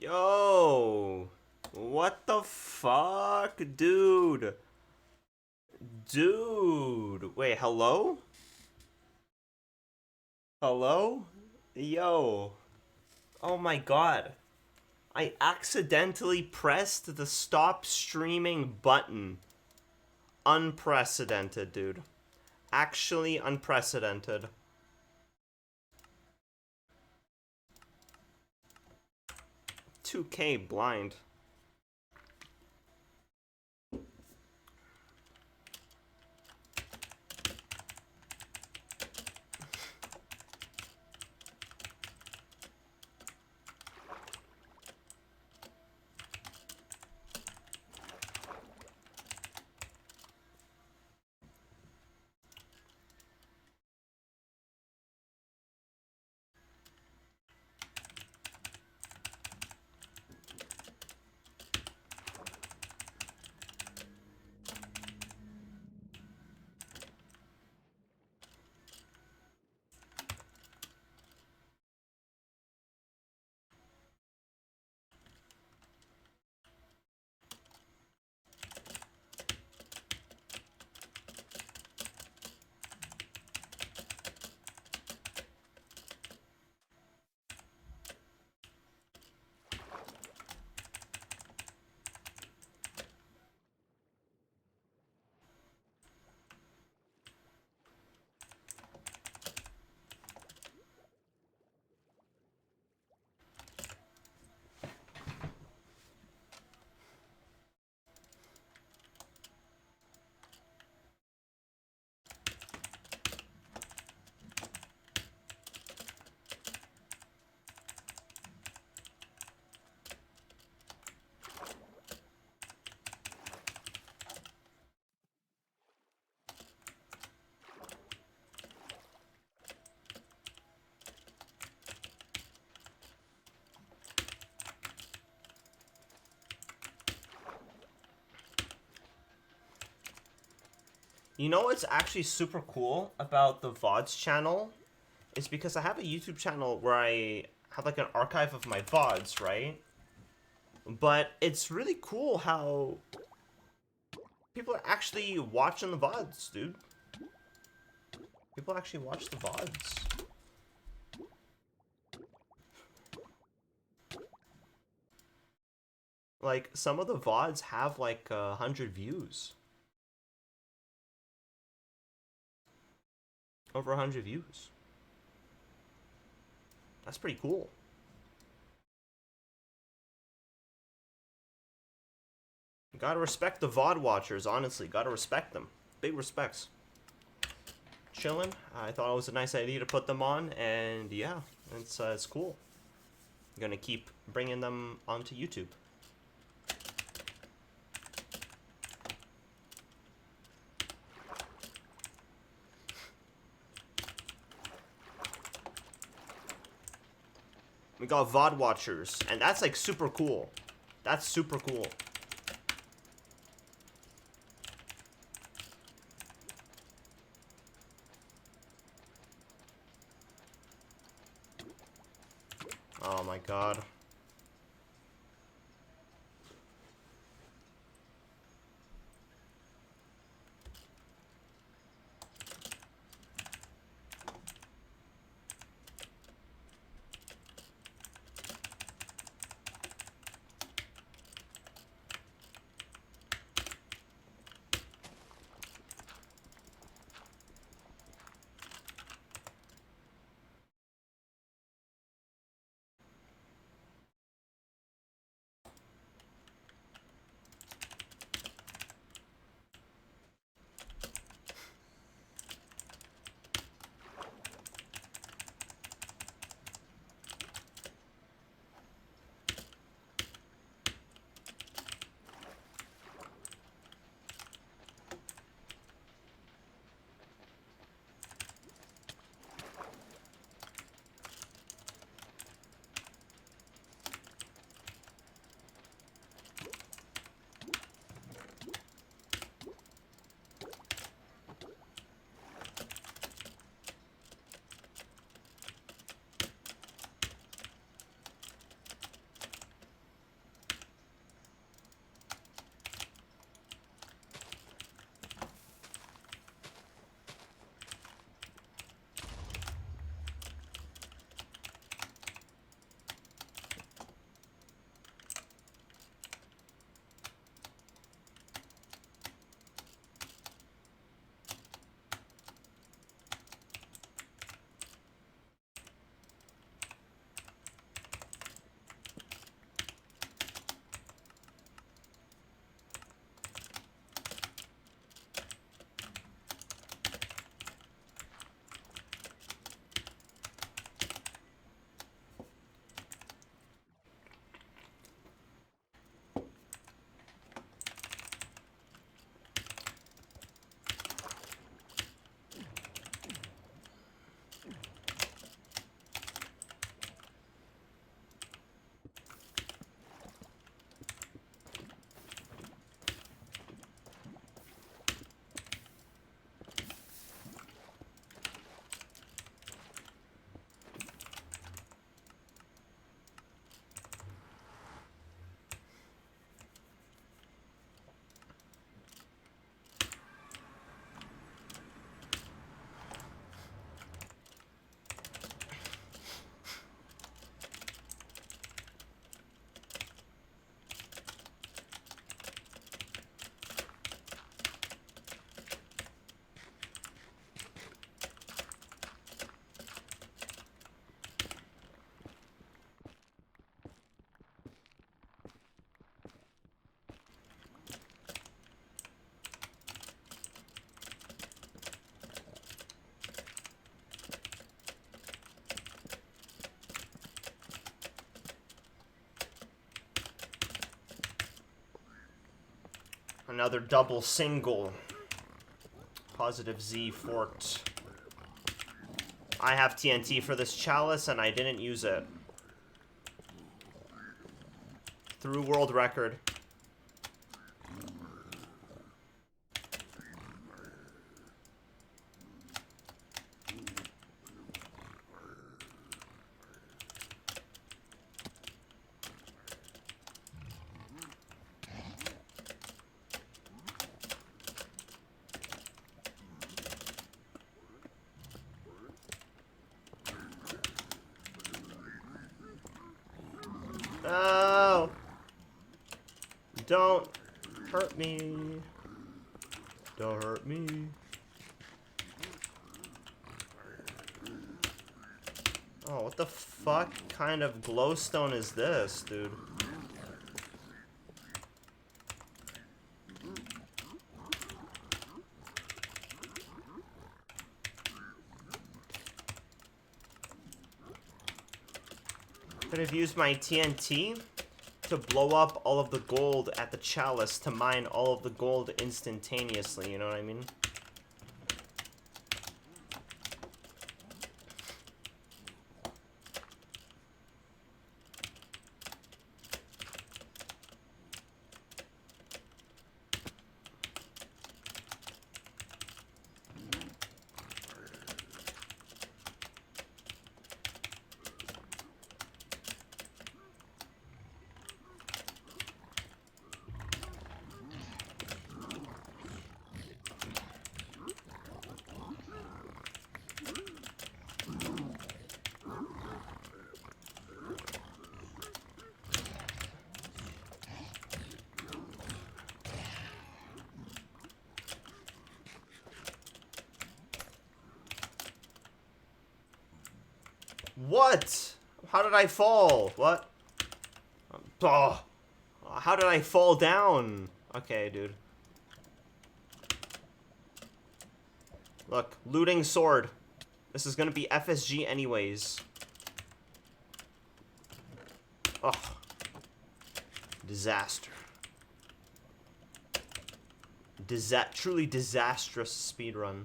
Yo, what the fuck, dude? Dude, wait, hello? Hello? Yo. Oh my god. I accidentally pressed the stop streaming button. Unprecedented, dude. Actually unprecedented. 2K blind. You know what's actually super cool about the VODs channel? Is because I have a YouTube channel where I have like an archive of my VODs, right? But it's really cool how people are actually watching the VODs, dude. People actually watch the VODs. Like, some of the VODs have like 100 views. Over 100 views. That's pretty cool. Gotta respect the VOD watchers, honestly. Gotta respect them. Big respects. Chillin'. I thought it was a nice idea to put them on, and yeah, it's cool. I'm gonna keep bringing them onto YouTube. We got VOD watchers, and that's like super cool. That's super cool. Oh my god. Another double single. Positive Z fort. I have TNT for this chalice and I didn't use it. Through world record. No! Don't hurt me. Don't hurt me. Oh, what the fuck kind of glowstone is this, dude? Could have used my TNT to blow up all of the gold at the chalice to mine all of the gold instantaneously, you know what I mean? What? How did I fall? What? Oh. How did I fall down? Okay, dude. Look, looting sword. This is gonna be FSG anyways. Oh. Disaster. Truly disastrous speedrun.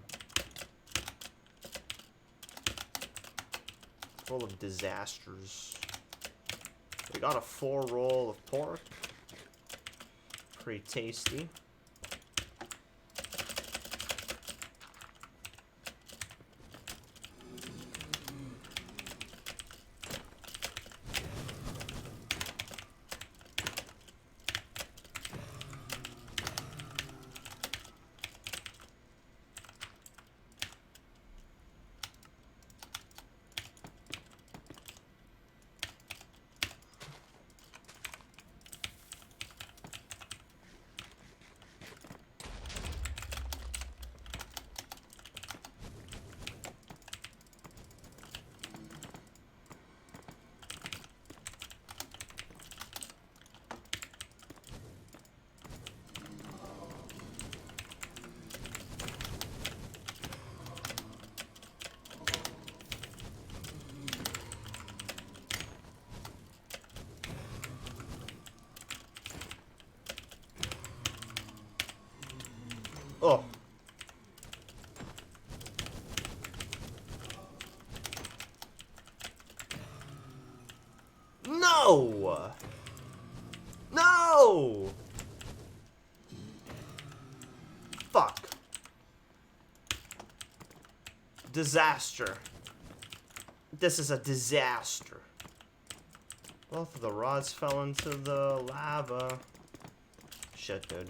Full of disasters. We got a 4 roll of pork. Pretty tasty. Oh. No! No! Fuck. Disaster. This is a disaster. Both of the rods fell into the lava. Shit, dude.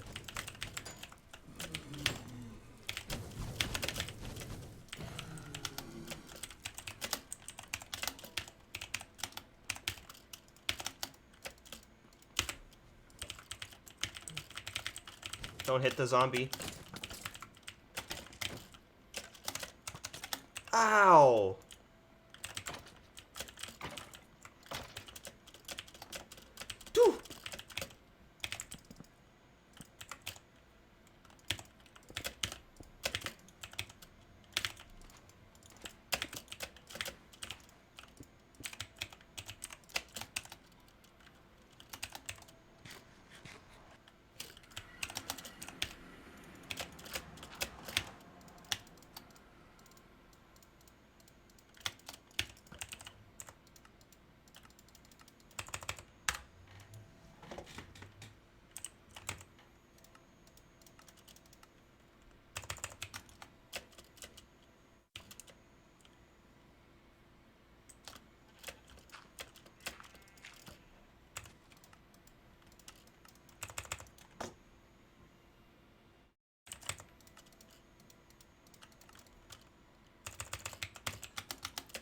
Don't hit the zombie. Ow! Dude.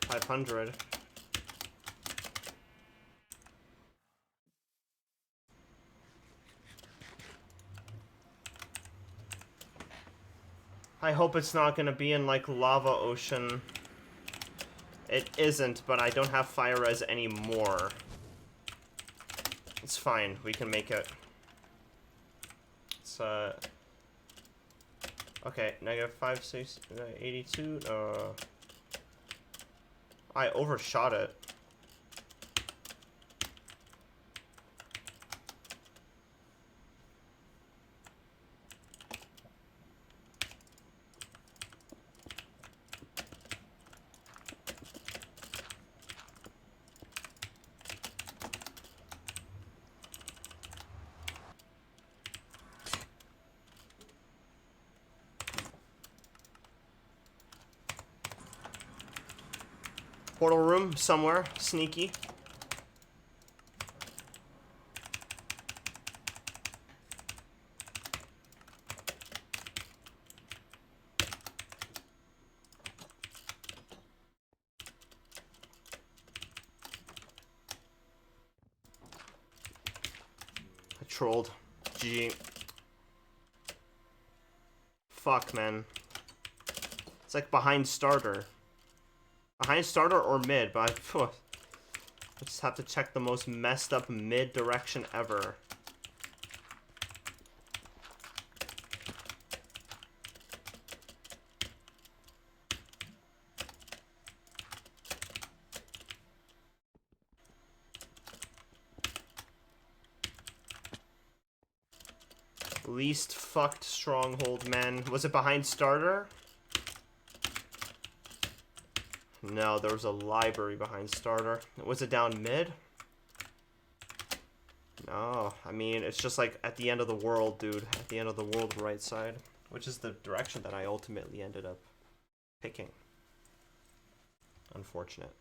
500. I hope it's not gonna be in, like, lava ocean. It isn't, but I don't have fire res anymore. It's fine, we can make it. It's, okay, negative 5, 6, 82, I overshot it. Portal room somewhere, sneaky. I trolled. GG. Fuck, man. It's like behind starter. Behind starter or mid, but I just have to check the most messed up mid direction ever. Least fucked stronghold, man. Was it behind starter? No, there was a library behind starter. Was it down mid? No, I mean, it's just like at the end of the world, dude. At the end of the world, right side. Which is the direction that I ultimately ended up picking. Unfortunate.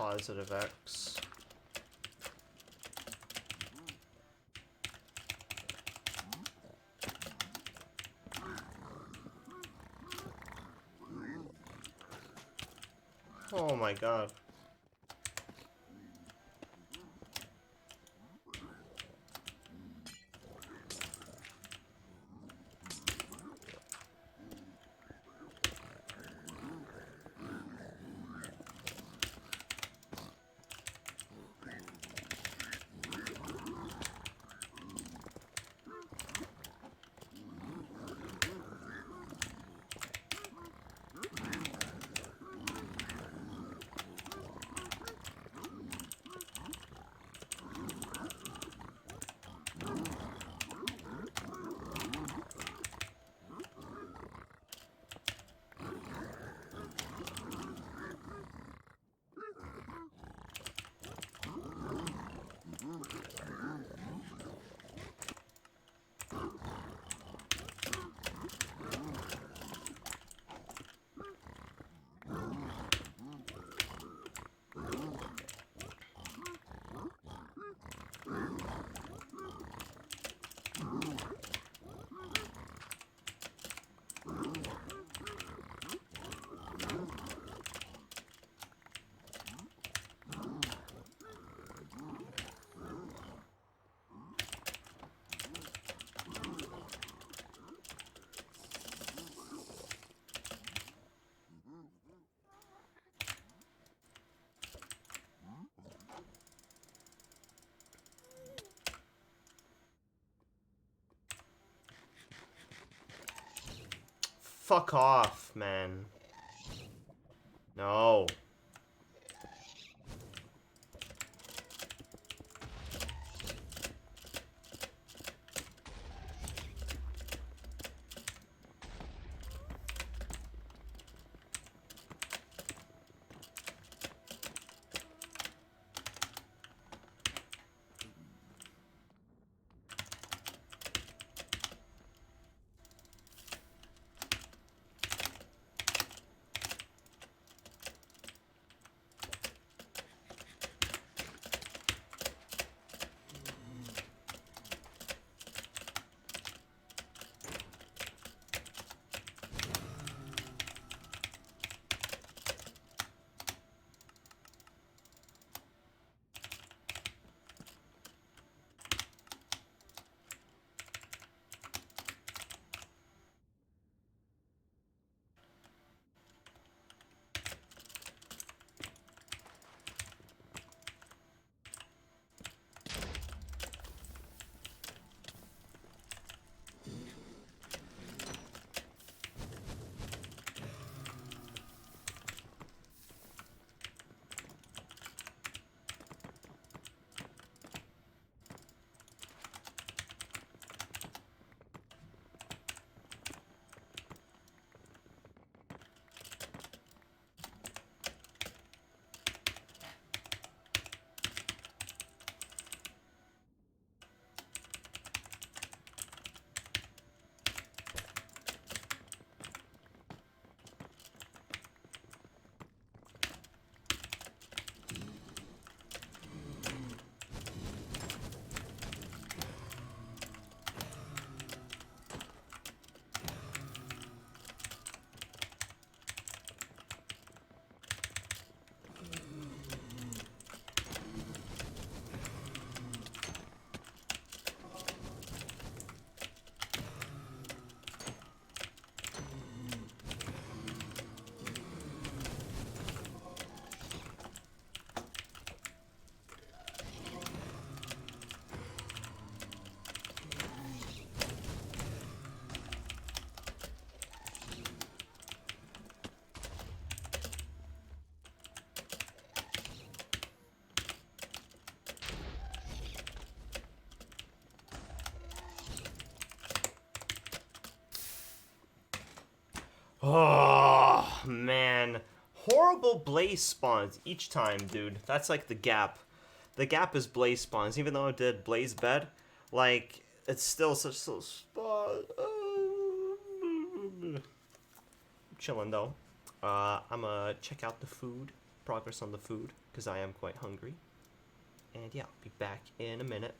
positive X. Oh my god. Fuck off, man. No. Oh, man. Horrible blaze spawns each time, dude. That's like the gap. The gap is blaze spawns. Even though I did blaze bed, like, it's still such slow spawn. Chilling, though. I'm gonna check out the food. Progress on the food. because I am quite hungry. And yeah, I'll be back in a minute.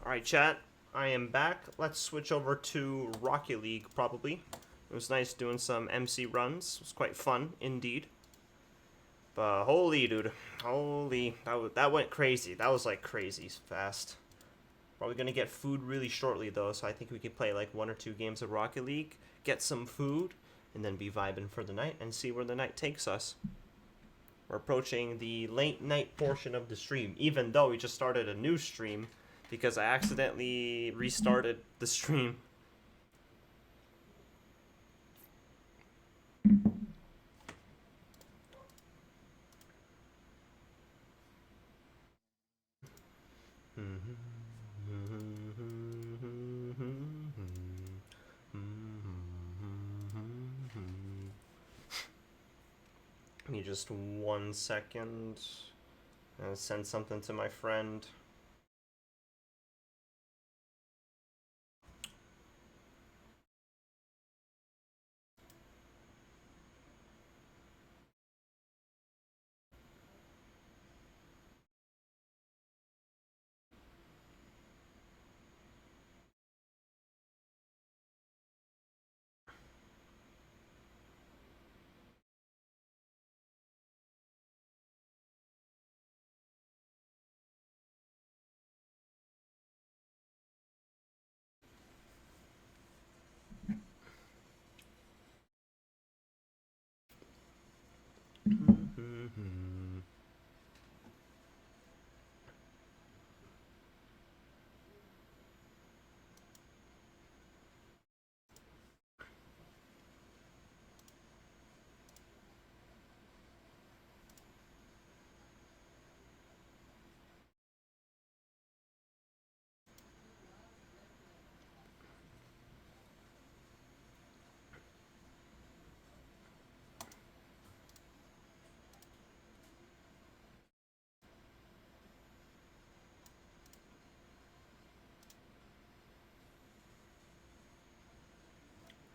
Alright, chat. I am back. Let's switch over to Rocket League, probably. It was nice doing some MC runs. It was quite fun, indeed. But holy, dude. Holy. That went crazy. That was, like, crazy fast. Probably gonna get food really shortly, though, so I think we could play, like, 1 or 2 games of Rocket League, get some food, and then be vibing for the night and see where the night takes us. We're approaching the late night portion of the stream, even though we just started a new stream because I accidentally restarted the stream. Give me just 1 second. I'll send something to my friend.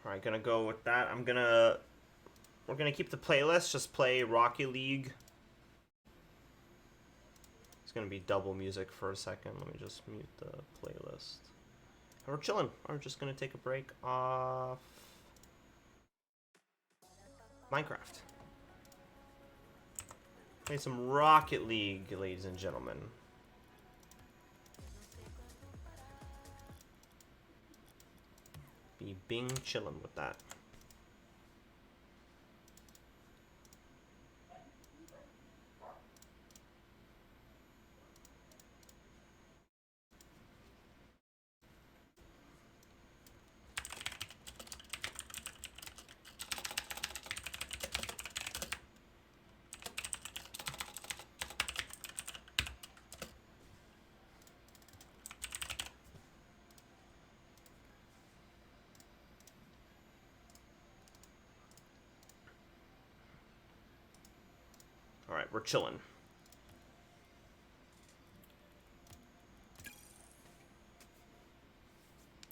Alright, gonna go with that. We're gonna keep the playlist, just play Rocket League. It's gonna be double music for a second. Let me just mute the playlist. And we're chilling. We're just gonna take a break off Minecraft. Play some Rocket League, ladies and gentlemen. Be Bing chilling with that. Alright, we're chilling.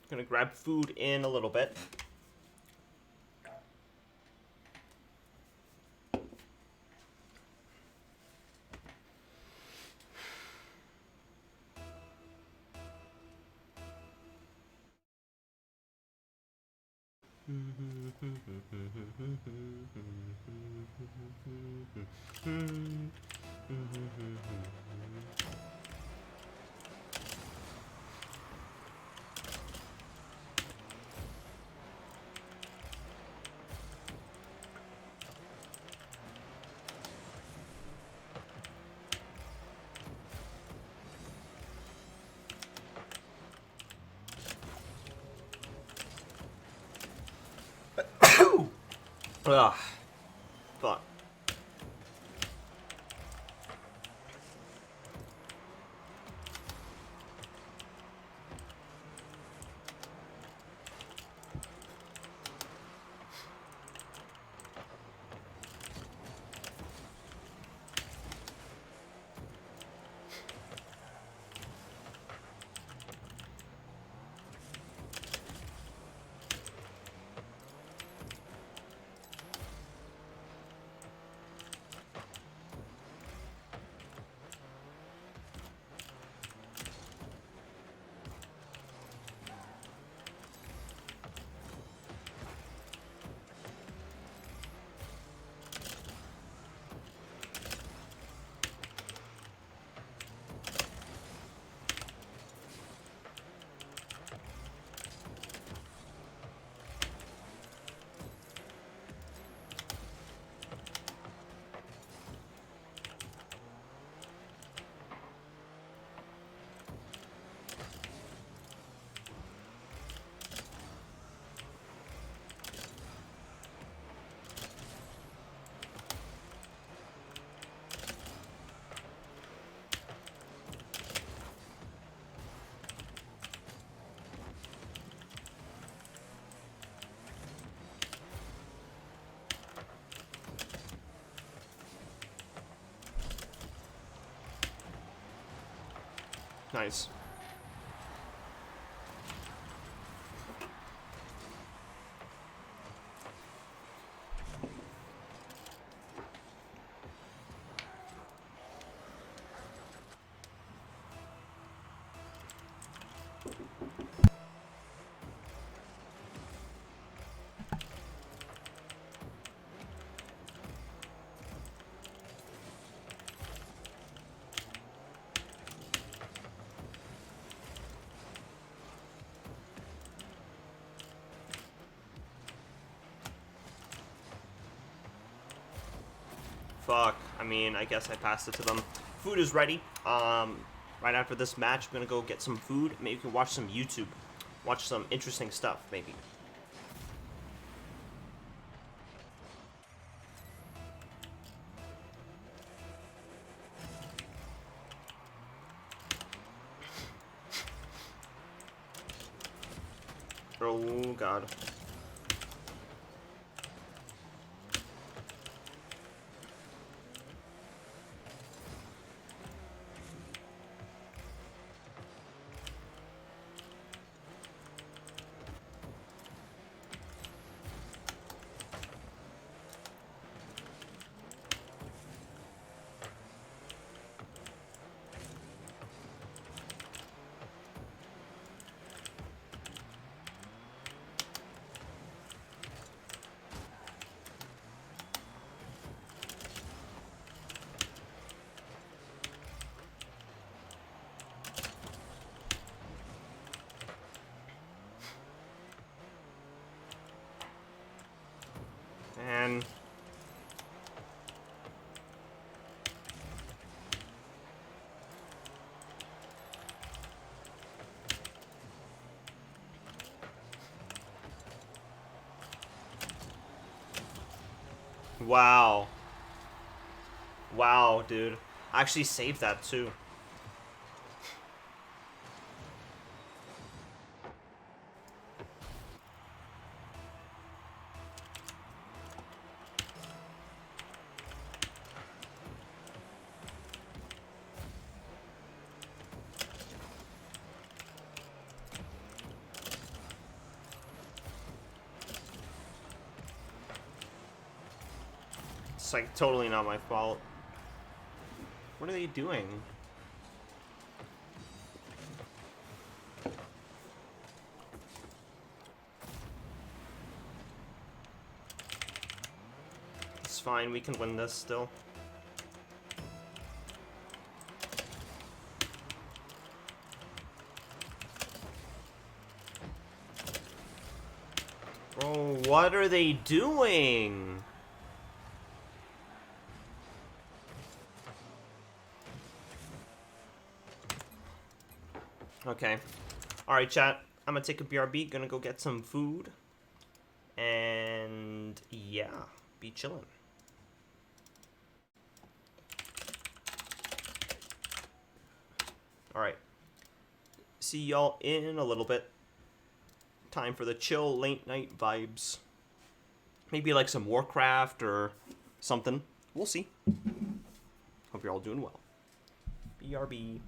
Gonna grab food in a little bit. Ugh. Fuck. Nice. Fuck. I mean, I guess I passed it to them. Food is ready. Right after this match, I'm gonna go get some food. Maybe we can watch some YouTube. Watch some interesting stuff, maybe. Oh, God. And wow. Wow, dude. I actually saved that too. It's like totally not my fault. What are they doing? It's fine, we can win this still. Bro, what are they doing? Okay. Alright, chat. I'm gonna take a BRB, gonna go get some food. And yeah, be chilling. Alright. See y'all in a little bit. Time for the chill late night vibes. Maybe like some Warcraft or something. We'll see. Hope you're all doing well. BRB.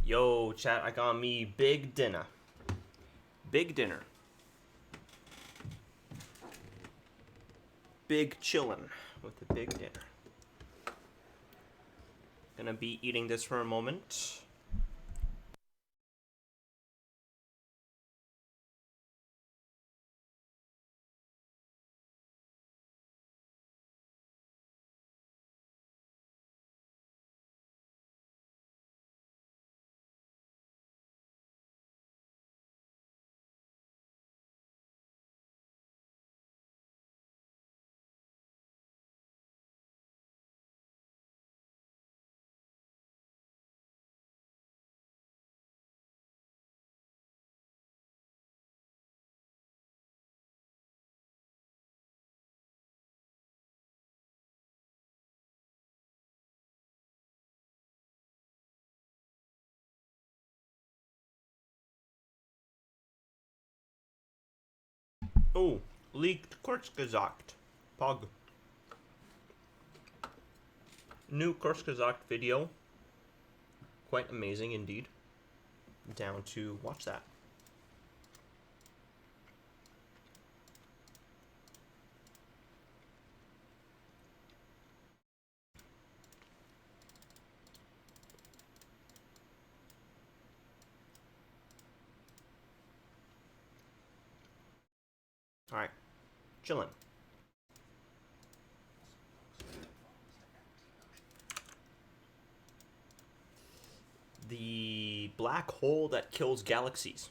Yo, chat, I got me big dinner. Big dinner. Big chillin' with the big dinner. Gonna be eating this for a moment. Oh, leaked Kurzgesagt. Pog. New Kurzgesagt video. Quite amazing indeed. Down to watch that. Alright. Chillin'. The black hole that kills galaxies.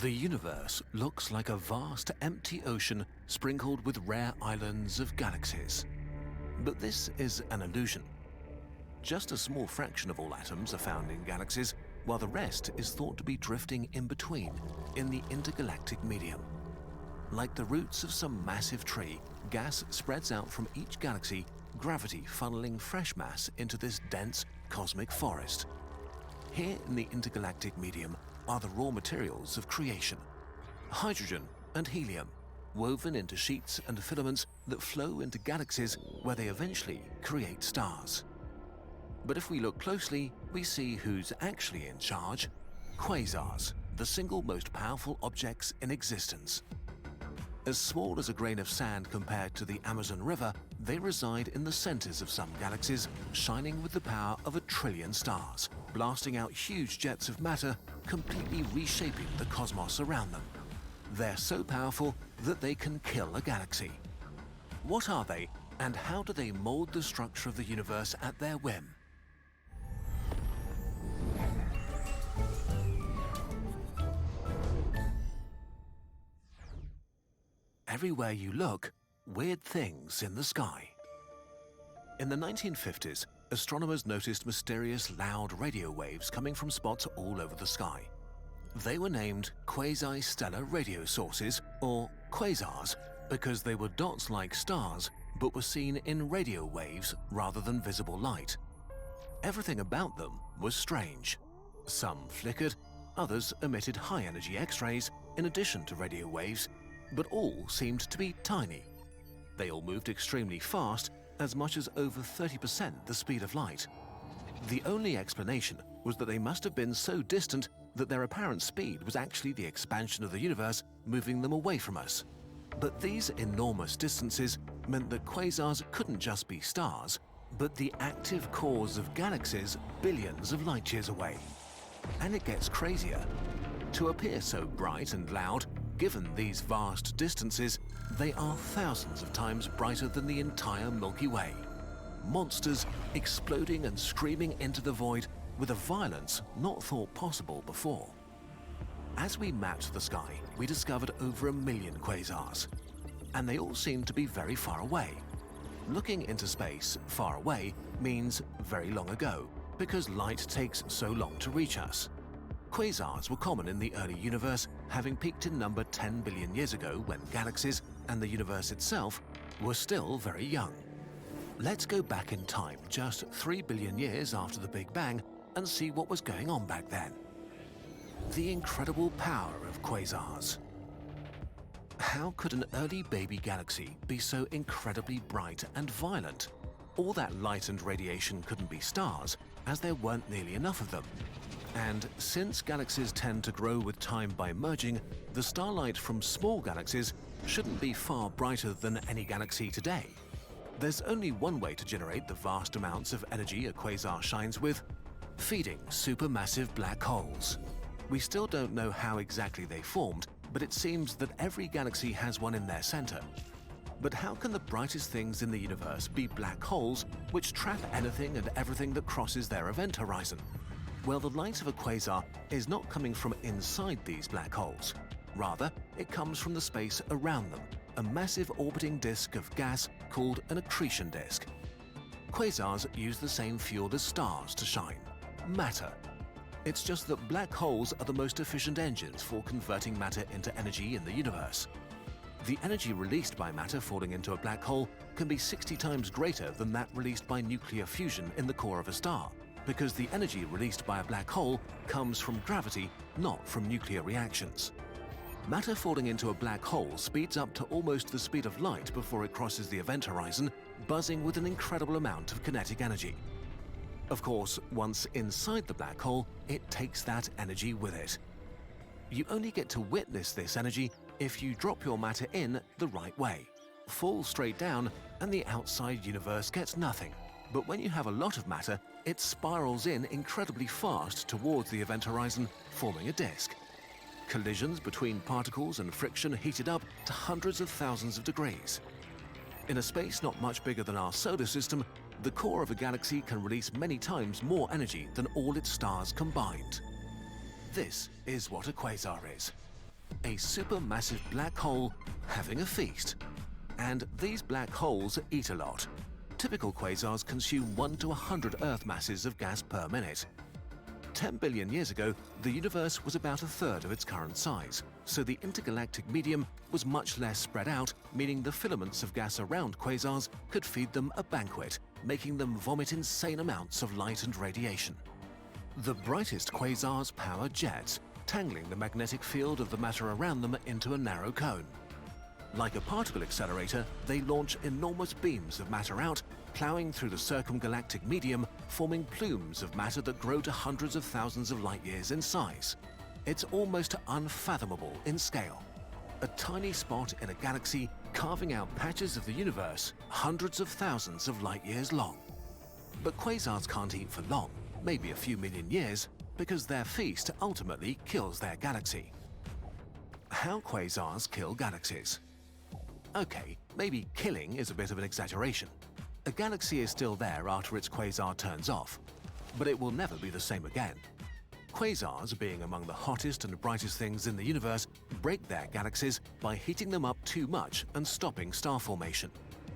The universe looks like a vast empty ocean sprinkled with rare islands of galaxies. But this is an illusion. Just a small fraction of all atoms are found in galaxies, while the rest is thought to be drifting in between, in the intergalactic medium. Like the roots of some massive tree, gas spreads out from each galaxy, gravity funneling fresh mass into this dense cosmic forest. Here in the intergalactic medium are the raw materials of creation: hydrogen and helium, woven into sheets and filaments that flow into galaxies where they eventually create stars. But if we look closely, we see who's actually in charge: quasars, the single most powerful objects in existence. As small as a grain of sand compared to the Amazon River, they reside in the centers of some galaxies, shining with the power of 1 trillion stars, blasting out huge jets of matter, completely reshaping the cosmos around them. They're so powerful that they can kill a galaxy. What are they, and how do they mold the structure of the universe at their whim? Everywhere you look, weird things in the sky. In the 1950s, astronomers noticed mysterious loud radio waves coming from spots all over the sky. They were named quasi-stellar radio sources, or quasars, because they were dots like stars but were seen in radio waves rather than visible light. Everything about them was strange. Some flickered, others emitted high-energy X-rays in addition to radio waves, but all seemed to be tiny. They all moved extremely fast, as much as over 30% the speed of light. The only explanation was that they must have been so distant that their apparent speed was actually the expansion of the universe moving them away from us. But these enormous distances meant that quasars couldn't just be stars, but the active cores of galaxies billions of light years away. And it gets crazier. To appear so bright and loud, given these vast distances, they are thousands of times brighter than the entire Milky Way. Monsters exploding and screaming into the void with a violence not thought possible before. As we mapped the sky, we discovered over 1 million quasars, and they all seem to be very far away. Looking into space far away means very long ago, because light takes so long to reach us. Quasars were common in the early universe, having peaked in number 10 billion years ago when galaxies and the universe itself were still very young. Let's go back in time just 3 billion years after the Big Bang and see what was going on back then. The incredible power of quasars. How could an early baby galaxy be so incredibly bright and violent? All that light and radiation couldn't be stars, as there weren't nearly enough of them. And since galaxies tend to grow with time by merging, the starlight from small galaxies shouldn't be far brighter than any galaxy today. There's only one way to generate the vast amounts of energy a quasar shines with: feeding supermassive black holes. We still don't know how exactly they formed, but it seems that every galaxy has one in their center. But how can the brightest things in the universe be black holes which trap anything and everything that crosses their event horizon? Well, the light of a quasar is not coming from inside these black holes. Rather, it comes from the space around them, a massive orbiting disk of gas called an accretion disk. Quasars use the same fuel as stars to shine: matter. It's just that black holes are the most efficient engines for converting matter into energy in the universe. The energy released by matter falling into a black hole can be 60 times greater than that released by nuclear fusion in the core of a star, because the energy released by a black hole comes from gravity, not from nuclear reactions. Matter falling into a black hole speeds up to almost the speed of light before it crosses the event horizon, buzzing with an incredible amount of kinetic energy. Of course, once inside the black hole, it takes that energy with it. You only get to witness this energy if you drop your matter in the right way. Fall straight down and the outside universe gets nothing. But when you have a lot of matter, it spirals in incredibly fast towards the event horizon, forming a disk. Collisions between particles and friction heated up to hundreds of thousands of degrees. In a space not much bigger than our solar system, the core of a galaxy can release many times more energy than all its stars combined. This is what a quasar is: a supermassive black hole having a feast. And these black holes eat a lot. Typical quasars consume 1 to 100 Earth masses of gas per minute. 10 billion years ago, the universe was about a third of its current size, so the intergalactic medium was much less spread out, meaning the filaments of gas around quasars could feed them a banquet, making them vomit insane amounts of light and radiation. The brightest quasars power jets, tangling the magnetic field of the matter around them into a narrow cone. Like a particle accelerator, they launch enormous beams of matter out, plowing through the circumgalactic medium, forming plumes of matter that grow to hundreds of thousands of light years in size. It's almost unfathomable in scale. A tiny spot in a galaxy carving out patches of the universe hundreds of thousands of light years long. But quasars can't eat for long, maybe a few million years, because their feast ultimately kills their galaxy. How quasars kill galaxies. Okay, maybe killing is a bit of an exaggeration. A galaxy is still there after its quasar turns off, but it will never be the same again. Quasars, being among the hottest and brightest things in the universe, break their galaxies by heating them up too much and stopping star formation.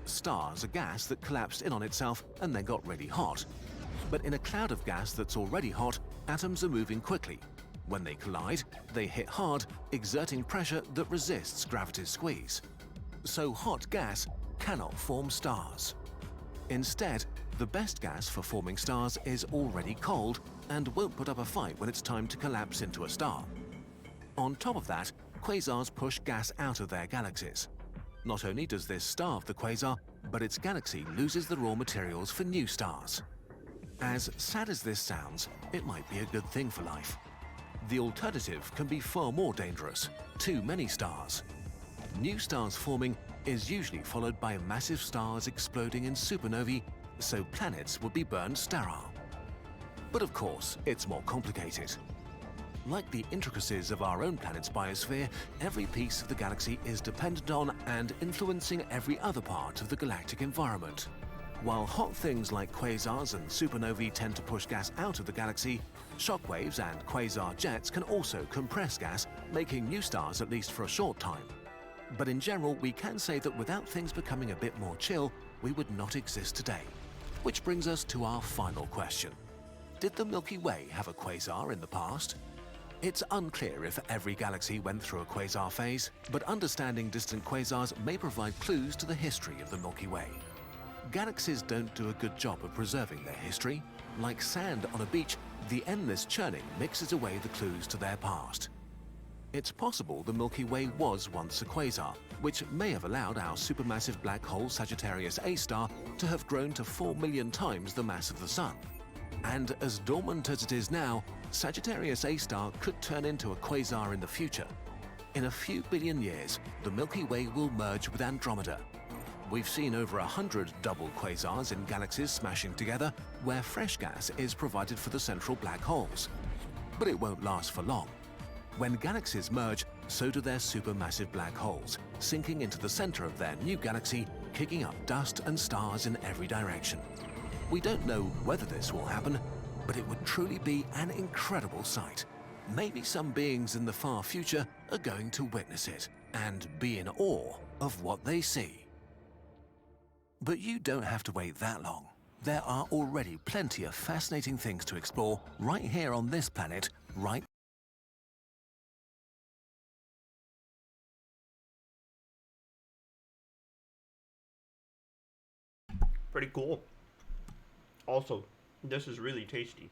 Stars are gas that collapsed in on itself and then got really hot. But in a cloud of gas that's already hot, atoms are moving quickly. When they collide, they hit hard, exerting pressure that resists gravity's squeeze. So hot gas cannot form stars. Instead, the best gas for forming stars is already cold and won't put up a fight when it's time to collapse into a star. On top of that, quasars push gas out of their galaxies. Not only does this starve the quasar, but its galaxy loses the raw materials for new stars. As sad as this sounds, it might be a good thing for life. The alternative can be far more dangerous: too many stars. New stars forming is usually followed by massive stars exploding in supernovae, so planets would be burned sterile. But of course, it's more complicated. Like the intricacies of our own planet's biosphere, every piece of the galaxy is dependent on and influencing every other part of the galactic environment. While hot things like quasars and supernovae tend to push gas out of the galaxy, shockwaves and quasar jets can also compress gas, making new stars at least for a short time. But in general, we can say that without things becoming a bit more chill, we would not exist today. Which brings us to our final question. Did the Milky Way have a quasar in the past? It's unclear if every galaxy went through a quasar phase, but understanding distant quasars may provide clues to the history of the Milky Way. Galaxies don't do a good job of preserving their history. Like sand on a beach, the endless churning mixes away the clues to their past. It's possible the Milky Way was once a quasar, which may have allowed our supermassive black hole Sagittarius A star to have grown to 4 million times the mass of the Sun. And as dormant as it is now, Sagittarius A star could turn into a quasar in the future. In a few billion years, the Milky Way will merge with Andromeda. We've seen over 100 double quasars in galaxies smashing together, where fresh gas is provided for the central black holes. But it won't last for long. When galaxies merge, so do their supermassive black holes, sinking into the center of their new galaxy, kicking up dust and stars in every direction. We don't know whether this will happen, but it would truly be an incredible sight. Maybe some beings in the far future are going to witness it and be in awe of what they see. But you don't have to wait that long. There are already plenty of fascinating things to explore right here on this planet, right. Pretty cool. Also, this is really tasty.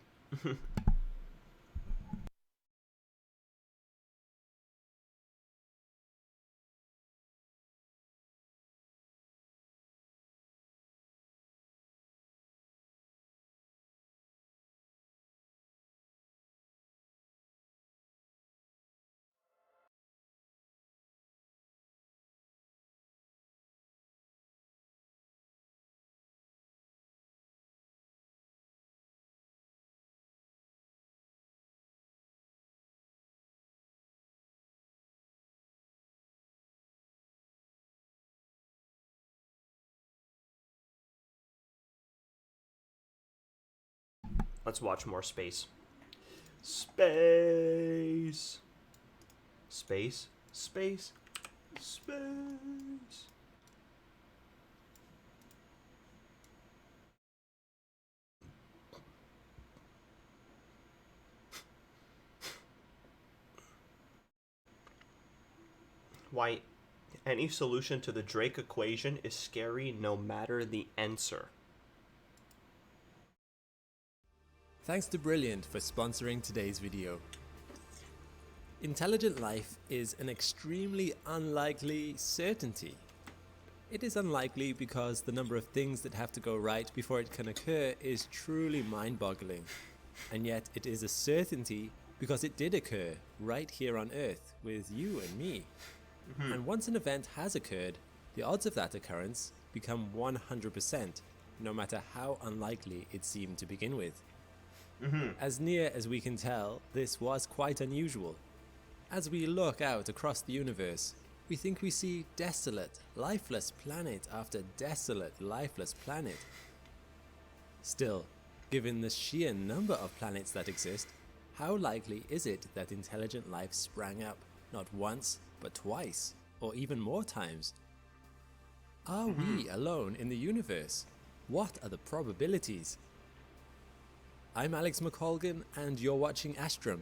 Let's watch more space. Space. Space. Space. Space. Why, any solution to the Drake equation is scary no matter the answer. Thanks to Brilliant for sponsoring today's video. Intelligent life is an extremely unlikely certainty. It is unlikely because the number of things that have to go right before it can occur is truly mind-boggling. And yet it is a certainty because it did occur right here on Earth with you and me. And once an event has occurred, the odds of that occurrence become 100%, no matter how unlikely it seemed to begin with. As near as we can tell, this was quite unusual. As we look out across the universe, we think we see desolate, lifeless planet after desolate, lifeless planet. Still, given the sheer number of planets that exist, how likely is it that intelligent life sprang up, not once, but twice, or even more times? Are we alone in the universe? What are the probabilities? I'm Alex McColgan, and you're watching Astrum.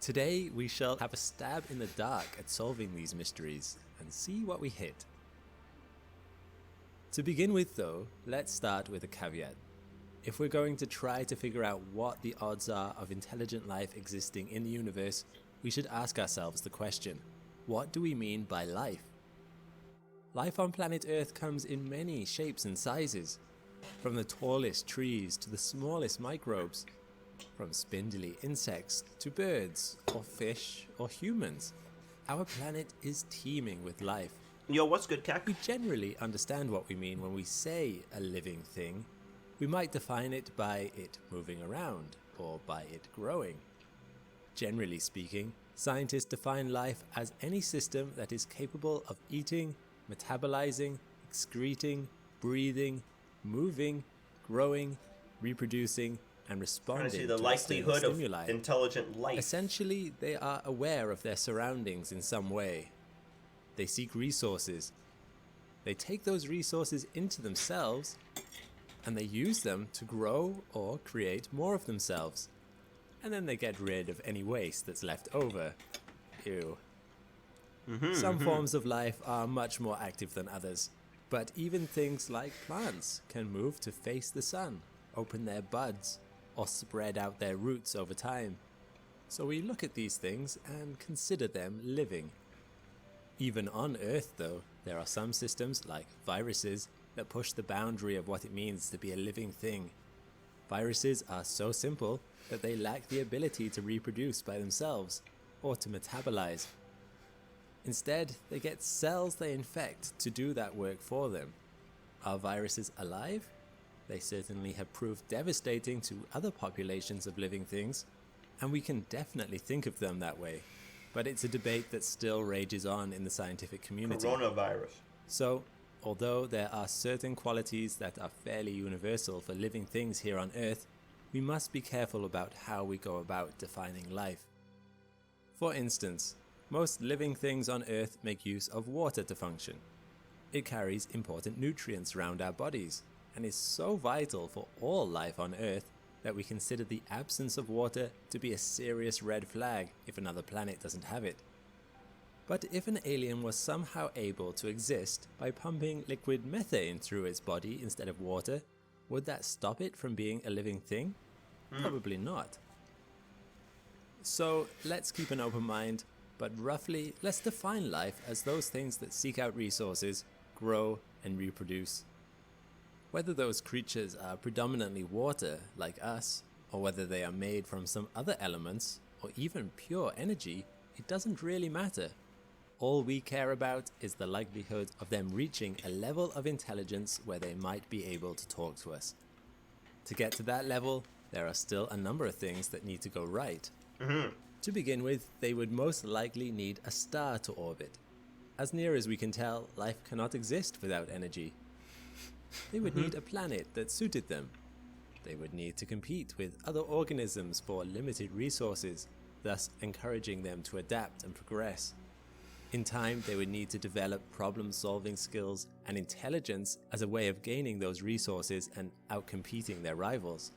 Today we shall have a stab in the dark at solving these mysteries and see what we hit. To begin with though, let's start with a caveat. If we're going to try to figure out what the odds are of intelligent life existing in the universe, we should ask ourselves the question, what do we mean by life? Life on planet Earth comes in many shapes and sizes. From the tallest trees to the smallest microbes, from spindly insects to birds or fish or humans, our planet is teeming with life. Yo, what's good, Kek? We generally understand what we mean when we say a living thing. We might define it by it moving around or by it growing. Generally speaking, scientists define life as any system that is capable of eating, metabolizing, excreting, breathing, moving, growing, reproducing, and responding to the to likelihood external of stimuli. intelligent life. Essentially, they are aware of their surroundings in some way. They seek resources. They take those resources into themselves, and they use them to grow or create more of themselves. And then they get rid of any waste that's left over. Ew. Some forms of life are much more active than others. But even things like plants can move to face the sun, open their buds, or spread out their roots over time. So we look at these things and consider them living. Even on Earth though, there are some systems like viruses that push the boundary of what it means to be a living thing. Viruses are so simple that they lack the ability to reproduce by themselves or to metabolize. Instead, they get cells they infect to do that work for them. Are viruses alive? They certainly have proved devastating to other populations of living things, and we can definitely think of them that way. But it's a debate that still rages on in the scientific community. Coronavirus. So, although there are certain qualities that are fairly universal for living things here on Earth, we must be careful about how we go about defining life. For instance, most living things on Earth make use of water to function. It carries important nutrients around our bodies and is so vital for all life on Earth that we consider the absence of water to be a serious red flag if another planet doesn't have it. But if an alien was somehow able to exist by pumping liquid methane through its body instead of water, would that stop it from being a living thing? Probably not. So let's keep an open mind, but roughly let's define life as those things that seek out resources, grow and reproduce. Whether those creatures are predominantly water, like us, or whether they are made from some other elements, or even pure energy, it doesn't really matter. All we care about is the likelihood of them reaching a level of intelligence where they might be able to talk to us. To get to that level, there are still a number of things that need to go right. To begin with, they would most likely need a star to orbit. As near as we can tell, life cannot exist without energy. They would need a planet that suited them. They would need to compete with other organisms for limited resources, thus encouraging them to adapt and progress. In time, they would need to develop problem-solving skills and intelligence as a way of gaining those resources and outcompeting their rivals.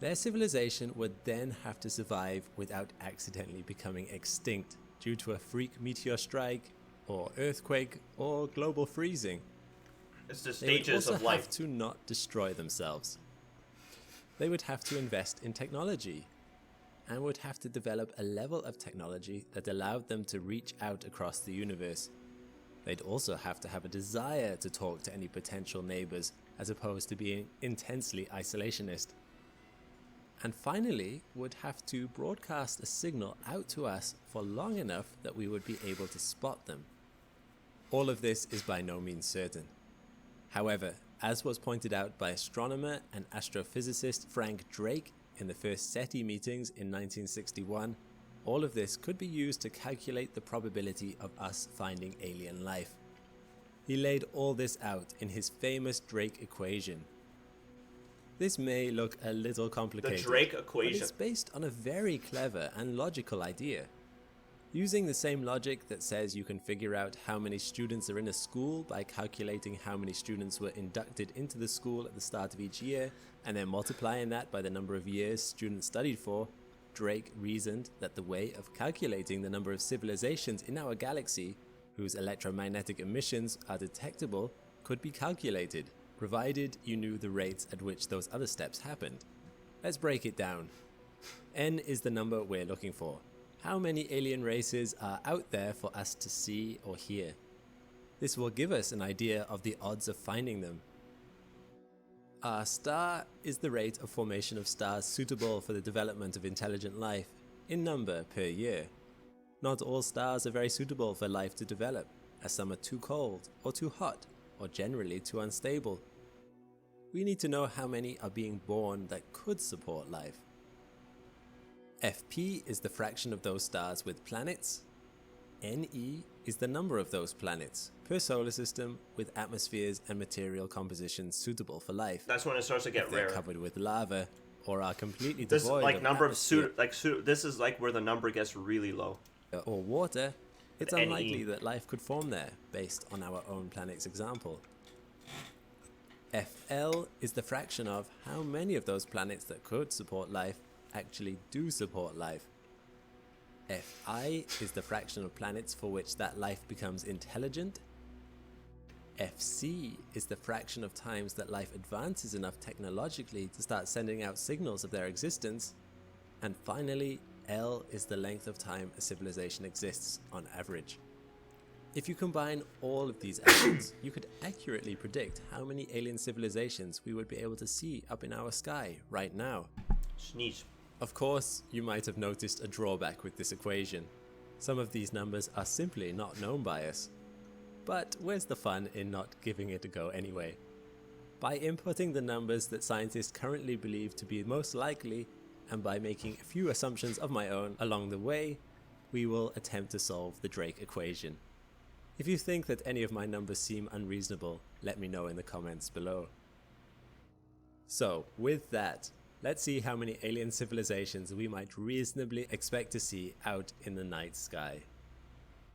Their civilization would then have to survive without accidentally becoming extinct due to a freak meteor strike, or earthquake, or global freezing. It's the They would stages also of life. have to not destroy themselves. They would have to invest in technology, and would have to develop a level of technology that allowed them to reach out across the universe. They'd also have to have a desire to talk to any potential neighbors, as opposed to being intensely isolationist. And finally, would have to broadcast a signal out to us for long enough that we would be able to spot them. All of this is by no means certain. However, as was pointed out by astronomer and astrophysicist Frank Drake in the first SETI meetings in 1961, all of this could be used to calculate the probability of us finding alien life. He laid all this out in his famous Drake equation. This may look a little complicated, The Drake but equation. it's based on a very clever and logical idea. Using the same logic that says you can figure out how many students are in a school by calculating how many students were inducted into the school at the start of each year, and then multiplying that by the number of years students studied for, Drake reasoned that the way of calculating the number of civilizations in our galaxy, whose electromagnetic emissions are detectable, could be calculated, provided you knew the rates at which those other steps happened. Let's break it down. N is the number we're looking for. How many alien races are out there for us to see or hear? This will give us an idea of the odds of finding them. R star is the rate of formation of stars suitable for the development of intelligent life, in number per year. Not all stars are very suitable for life to develop, as some are too cold or too hot, or generally too unstable. We need to know how many are being born that could support life. Fp is the fraction of those stars with planets. Ne is the number of those planets per solar system with atmospheres and material compositions suitable for life. That's when it starts to get If they're rare. covered with lava or are completely This devoid like of number of atmosphere this is like where the number gets really low. or water, it's NE. unlikely that life could form there based on our own planet's example. Fl is the fraction of how many of those planets that could support life actually do support life. Fi is the fraction of planets for which that life becomes intelligent. Fc is the fraction of times that life advances enough technologically to start sending out signals of their existence. And finally, L is the length of time a civilization exists on average. If you combine all of these efforts, you could accurately predict how many alien civilizations we would be able to see up in our sky right now. Sneeze. Of course, you might have noticed a drawback with this equation. Some of these numbers are simply not known by us. But where's the fun in not giving it a go anyway? By inputting the numbers that scientists currently believe to be most likely, and by making a few assumptions of my own along the way, we will attempt to solve the Drake equation. If you think that any of my numbers seem unreasonable, let me know in the comments below. So, with that, let's see how many alien civilizations we might reasonably expect to see out in the night sky.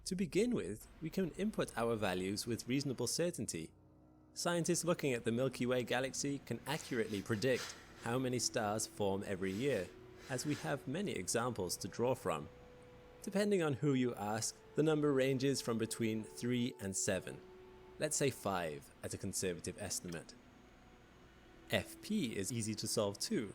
To begin with, we can input our values with reasonable certainty. Scientists looking at the Milky Way galaxy can accurately predict how many stars form every year, as we have many examples to draw from. Depending on who you ask, the number ranges from between 3 and 7. Let's say 5 as a conservative estimate. FP is easy to solve too.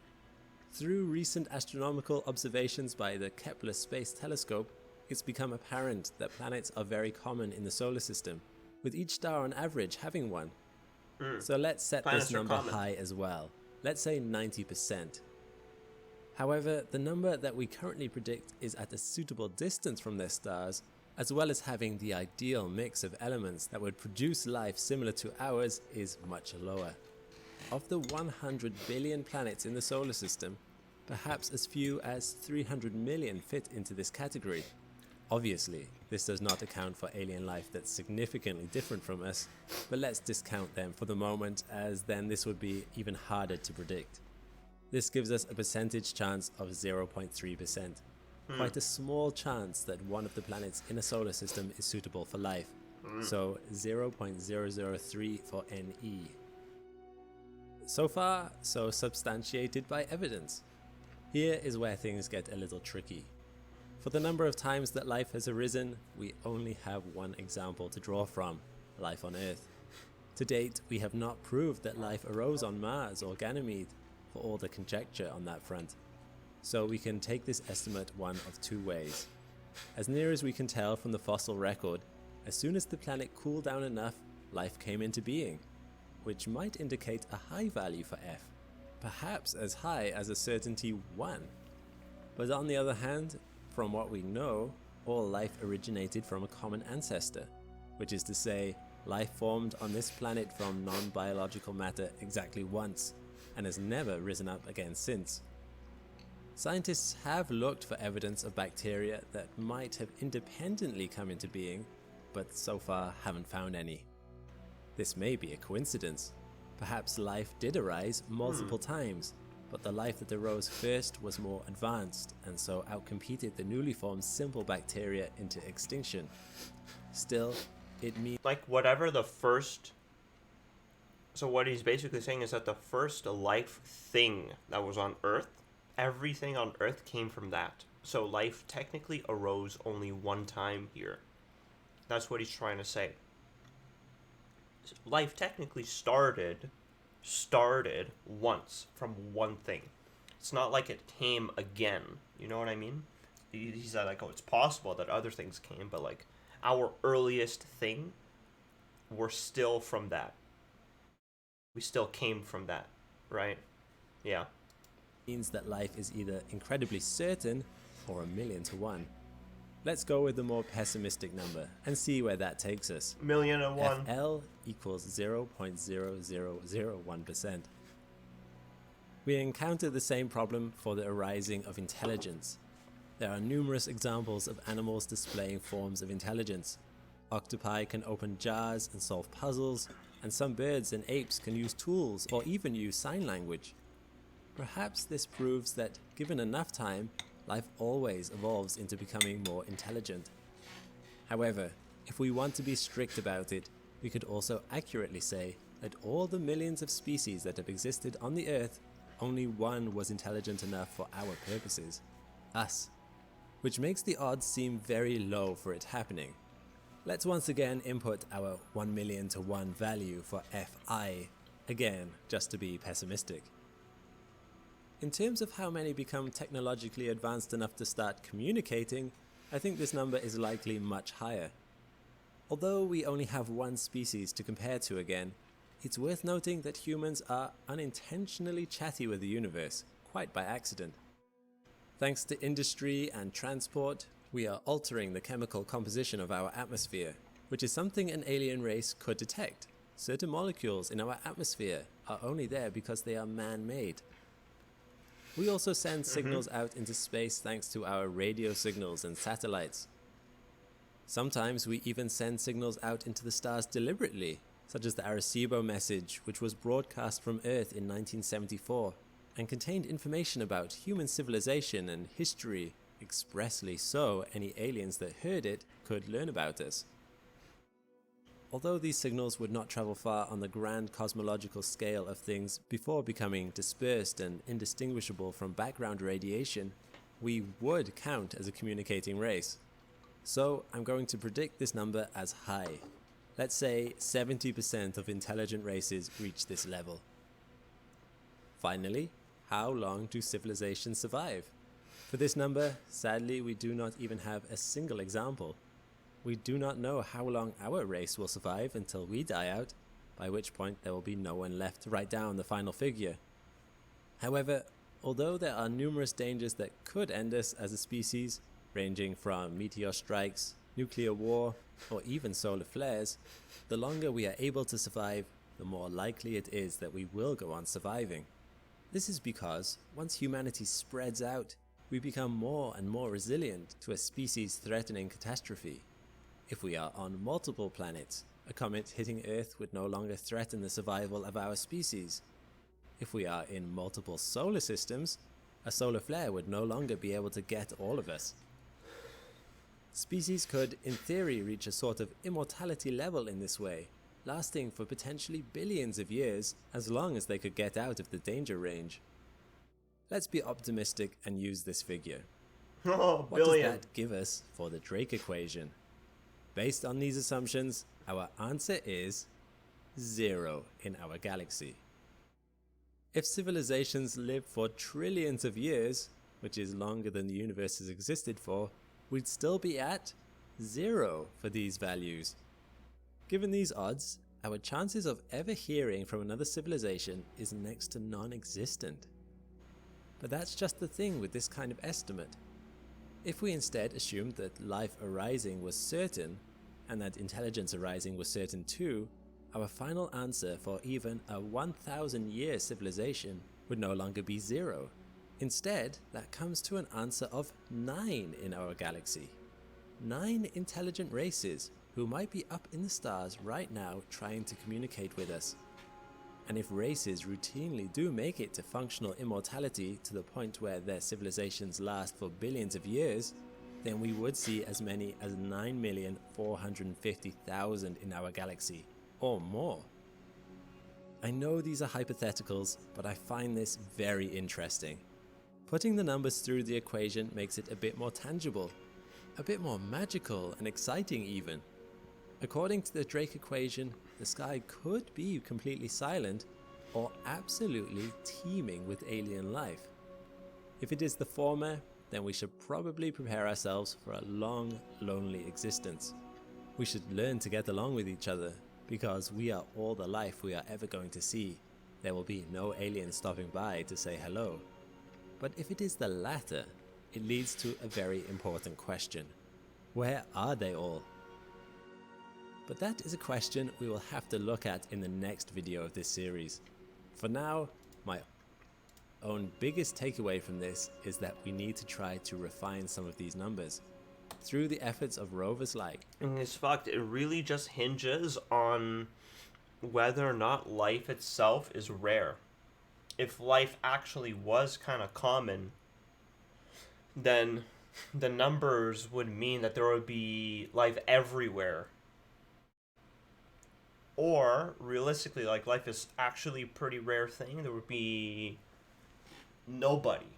Through recent astronomical observations by the Kepler Space Telescope, it's become apparent that planets are very common in the solar system, with each star on average having one. So let's set this number high as well. Let's say 90%. However, the number that we currently predict is at a suitable distance from their stars, as well as having the ideal mix of elements that would produce life similar to ours, is much lower. Of the 100 billion planets in the solar system, perhaps as few as 300 million fit into this category. Obviously, this does not account for alien life that's significantly different from us, but let's discount them for the moment, as then this would be even harder to predict. This gives us a percentage chance of 0.3%. Quite a small chance that one of the planets in a solar system is suitable for life. So 0.003 for NE. So far, so substantiated by evidence. Here is where things get a little tricky. For the number of times that life has arisen, we only have one example to draw from: life on Earth. To date, we have not proved that life arose on Mars or Ganymede, for all the conjecture on that front. So we can take this estimate one of two ways. As near as we can tell from the fossil record, as soon as the planet cooled down enough, life came into being, which might indicate a high value for F, perhaps as high as a certainty 1. But on the other hand, from what we know, all life originated from a common ancestor, which is to say, life formed on this planet from non-biological matter exactly once, and has never risen up again since. Scientists have looked for evidence of bacteria that might have independently come into being, but so far haven't found any. This may be a coincidence. Perhaps life did arise multiple times, but the life that arose first was more advanced, and so outcompeted the newly formed simple bacteria into extinction. Still, it means Like whatever the first... So what he's basically saying is that the first life thing that was on Earth, everything on Earth came from that. So life technically arose only one time here. That's what he's trying to say. Life technically started once from one thing. It's not like it came again. You know what I mean? He said like, oh, it's possible that other things came, but like our earliest thing, we're still from that. We still came from that, right? Yeah. Means that life is either incredibly certain or 1,000,000 to 1. Let's go with the more pessimistic number and see where that takes us. 1,000,001. FL equals 0.0001%. We encounter the same problem for the arising of intelligence. There are numerous examples of animals displaying forms of intelligence. Octopi can open jars and solve puzzles, and some birds and apes can use tools or even use sign language. Perhaps this proves that, given enough time, life always evolves into becoming more intelligent. However, if we want to be strict about it, we could also accurately say that all the millions of species that have existed on the Earth, only one was intelligent enough for our purposes: us. Which makes the odds seem very low for it happening. Let's once again input our 1,000,000 to 1 value for Fi, again just to be pessimistic. In terms of how many become technologically advanced enough to start communicating, I think this number is likely much higher. Although we only have one species to compare to again, it's worth noting that humans are unintentionally chatty with the universe, quite by accident. Thanks to industry and transport, we are altering the chemical composition of our atmosphere, which is something an alien race could detect. Certain molecules in our atmosphere are only there because they are man-made. We also send signals out into space thanks to our radio signals and satellites. Sometimes we even send signals out into the stars deliberately, such as the Arecibo message, which was broadcast from Earth in 1974 and contained information about human civilization and history, expressly so any aliens that heard it could learn about us. Although these signals would not travel far on the grand cosmological scale of things before becoming dispersed and indistinguishable from background radiation, we would count as a communicating race. So I'm going to predict this number as high. Let's say 70% of intelligent races reach this level. Finally, how long do civilizations survive? For this number, sadly, we do not even have a single example. We do not know how long our race will survive until we die out, by which point there will be no one left to write down the final figure. However, although there are numerous dangers that could end us as a species, ranging from meteor strikes, nuclear war, or even solar flares, the longer we are able to survive, the more likely it is that we will go on surviving. This is because once humanity spreads out, we become more and more resilient to a species-threatening catastrophe. If we are on multiple planets, a comet hitting Earth would no longer threaten the survival of our species. If we are in multiple solar systems, a solar flare would no longer be able to get all of us. Species could, in theory, reach a sort of immortality level in this way, lasting for potentially billions of years, as long as they could get out of the danger range. Let's be optimistic and use this figure. Oh, What billion. does that give us for the Drake equation? Based on these assumptions, our answer is 0 in our galaxy. If civilizations live for trillions of years, which is longer than the universe has existed for, we'd still be at 0 for these values. Given these odds, our chances of ever hearing from another civilization is next to non-existent. But that's just the thing with this kind of estimate. If we instead assumed that life arising was certain, and that intelligence arising was certain too, our final answer for even a 1,000-year civilization would no longer be 0. Instead, that comes to an answer of 9 in our galaxy. 9 intelligent races who might be up in the stars right now trying to communicate with us. And if races routinely do make it to functional immortality to the point where their civilizations last for billions of years, then we would see as many as 9,450,000 in our galaxy, or more. I know these are hypotheticals, but I find this very interesting. Putting the numbers through the equation makes it a bit more tangible, a bit more magical and exciting even. According to the Drake equation, the sky could be completely silent or absolutely teeming with alien life. If it is the former, then we should probably prepare ourselves for a long, lonely existence. We should learn to get along with each other, because we are all the life we are ever going to see. There will be no aliens stopping by to say hello. But if it is the latter, it leads to a very important question. Where are they all? But that is a question we will have to look at in the next video of this series. For now, my own biggest takeaway from this is that we need to try to refine some of these numbers through the efforts of rovers like. It's fucked. It really just hinges on whether or not life itself is rare. If life actually was kind of common, then the numbers would mean that there would be life everywhere. Or, realistically, like, life is actually a pretty rare thing. There would be nobody.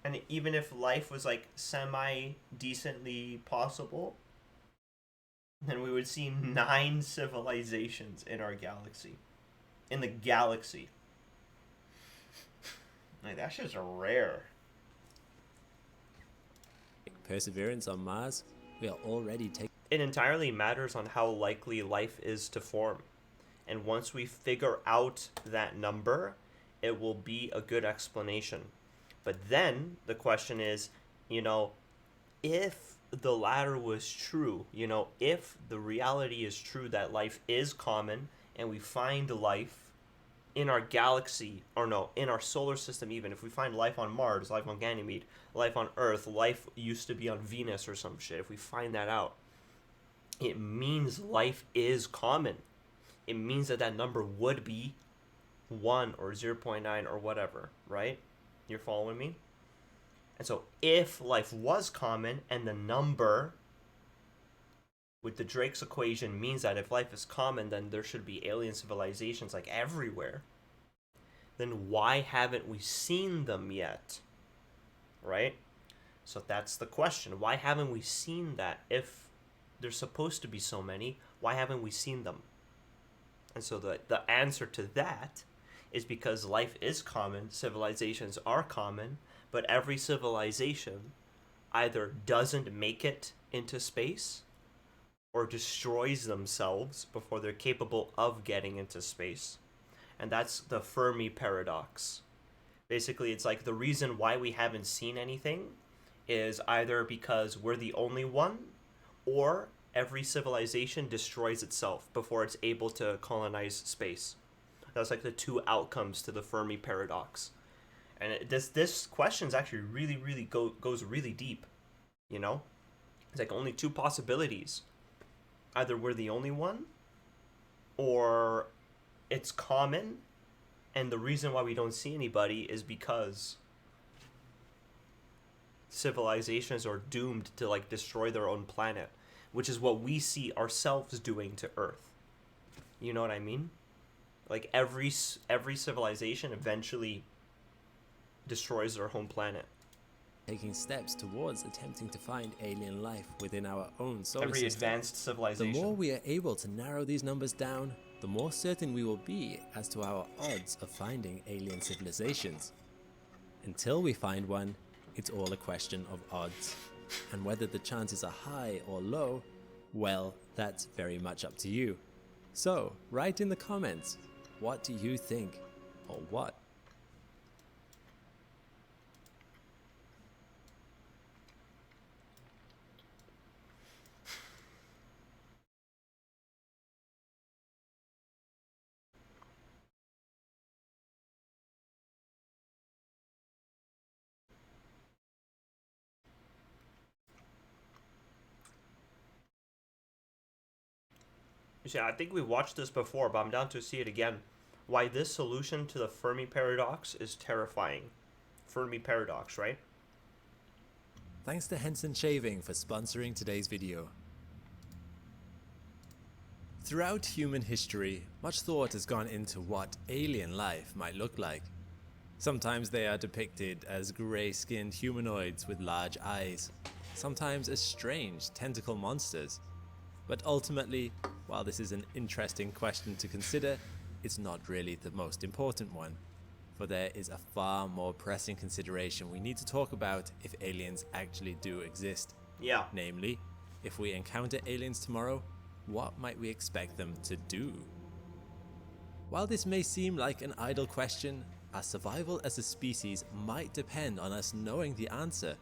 And even if life was, like, semi-decently possible, then we would see 9 civilizations in our galaxy. In the galaxy. Like, that shit's rare. Perseverance on Mars, we are already taking. it entirely matters on how likely life is to form. And once we figure out that number, it will be a good explanation. But then the question is, if the latter was true, if the reality is true that life is common and we find life in our galaxy, or no, in our solar system, even if we find life on Mars, life on Ganymede, life on Earth, life used to be on Venus or some shit, if we find that out, it means life is common. It means that number would be 1 or 0.9 or whatever, right? You're following me? And so if life was common and the number with the Drake's equation means that if life is common, then there should be alien civilizations like everywhere, then why haven't we seen them yet? Right? So that's the question. Why haven't we seen that? If there's supposed to be so many, why haven't we seen them? And so the answer to that is because life is common, civilizations are common, but every civilization either doesn't make it into space or destroys themselves before they're capable of getting into space. And that's the Fermi paradox. Basically, it's like the reason why we haven't seen anything is either because we're the only one, or every civilization destroys itself before it's able to colonize space. That's like the two outcomes to the Fermi paradox. And this question is actually really goes really deep, It's like only two possibilities. Either we're the only one, or it's common, and the reason why we don't see anybody is because civilizations are doomed to like destroy their own planet, which is what we see ourselves doing to Earth. You know what I mean? Like every civilization eventually destroys their home planet. Taking steps towards attempting to find alien life within our own solar Every system. advanced civilization. The more we are able to narrow these numbers down, the more certain we will be as to our odds of finding alien civilizations. Until we find one, it's all a question of odds. And whether the chances are high or low, well, that's very much up to you. So, write in the comments, what do you think, or what? You see, I think we watched this before, but I'm down to see it again. Why this solution to the Fermi paradox is terrifying. Fermi paradox, right? Thanks to Henson Shaving for sponsoring today's video. Throughout human history, much thought has gone into what alien life might look like. Sometimes they are depicted as grey-skinned humanoids with large eyes, sometimes as strange tentacle monsters. But ultimately, while this is an interesting question to consider, it's not really the most important one. For there is a far more pressing consideration we need to talk about if aliens actually do exist. Yeah. Namely, if we encounter aliens tomorrow, what might we expect them to do? While this may seem like an idle question, our survival as a species might depend on us knowing the answer,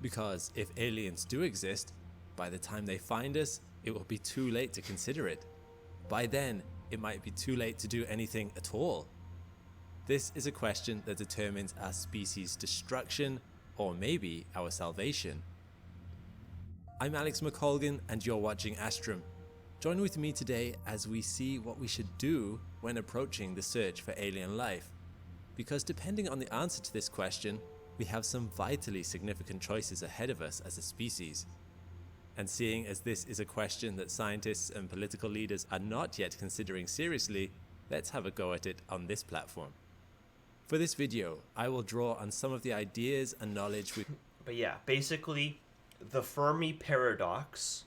because if aliens do exist, by the time they find us, it will be too late to consider it. By then, it might be too late to do anything at all. This is a question that determines our species' destruction, or maybe our salvation. I'm Alex McColgan, and you're watching Astrum. Join with me today as we see what we should do when approaching the search for alien life. Because depending on the answer to this question, we have some vitally significant choices ahead of us as a species. And seeing as this is a question that scientists and political leaders are not yet considering seriously, let's have a go at it on this platform. For this video, I will draw on some of the ideas and knowledge we... But yeah, basically, the Fermi paradox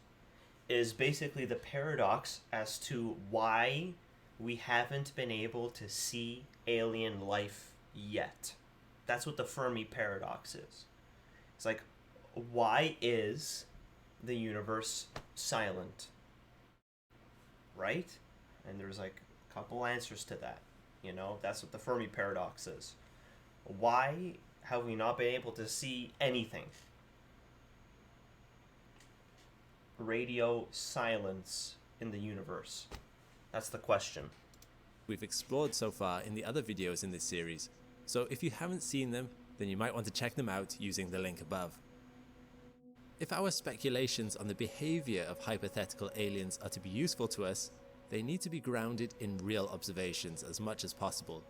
is basically the paradox as to why we haven't been able to see alien life yet. That's what the Fermi paradox is. It's like, why is the universe silent? Right? And there's like a couple answers to that. You know, that's what the Fermi paradox is. Why have we not been able to see anything? Radio silence in the universe. That's the question. We've explored so far in the other videos in this series, so if you haven't seen them, then you might want to check them out using the link above. If our speculations on the behavior of hypothetical aliens are to be useful to us, they need to be grounded in real observations as much as possible.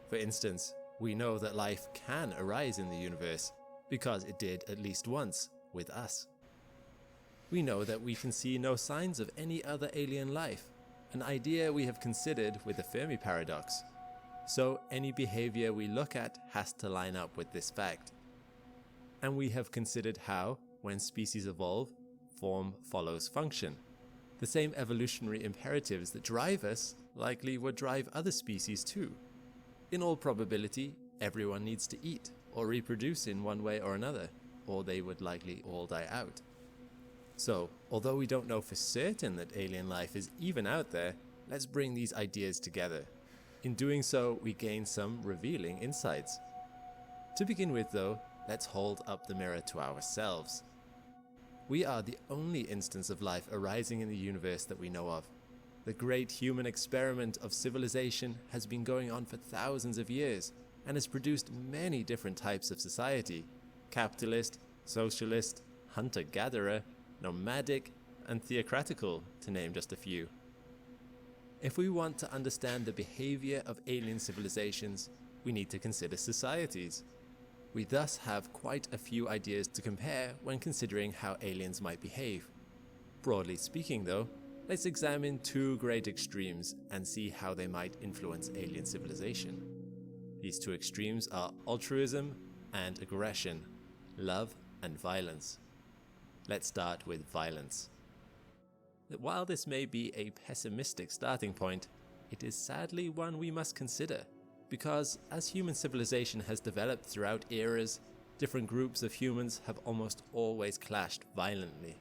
For instance, we know that life can arise in the universe, because it did at least once with us. We know that we can see no signs of any other alien life, an idea we have considered with the Fermi paradox. So any behavior we look at has to line up with this fact. And we have considered how, when species evolve, form follows function. The same evolutionary imperatives that drive us likely would drive other species too. In all probability, everyone needs to eat or reproduce in one way or another, or they would likely all die out. So, although we don't know for certain that alien life is even out there, let's bring these ideas together. In doing so, we gain some revealing insights. To begin with though, let's hold up the mirror to ourselves. We are the only instance of life arising in the universe that we know of. The great human experiment of civilization has been going on for thousands of years and has produced many different types of society: capitalist, socialist, hunter-gatherer, nomadic, and theocratical, to name just a few. If we want to understand the behavior of alien civilizations, we need to consider societies. We thus have quite a few ideas to compare when considering how aliens might behave. Broadly speaking though, let's examine two great extremes and see how they might influence alien civilization. These two extremes are altruism and aggression, love and violence. Let's start with violence. While this may be a pessimistic starting point, it is sadly one we must consider, because as human civilization has developed throughout eras, different groups of humans have almost always clashed violently.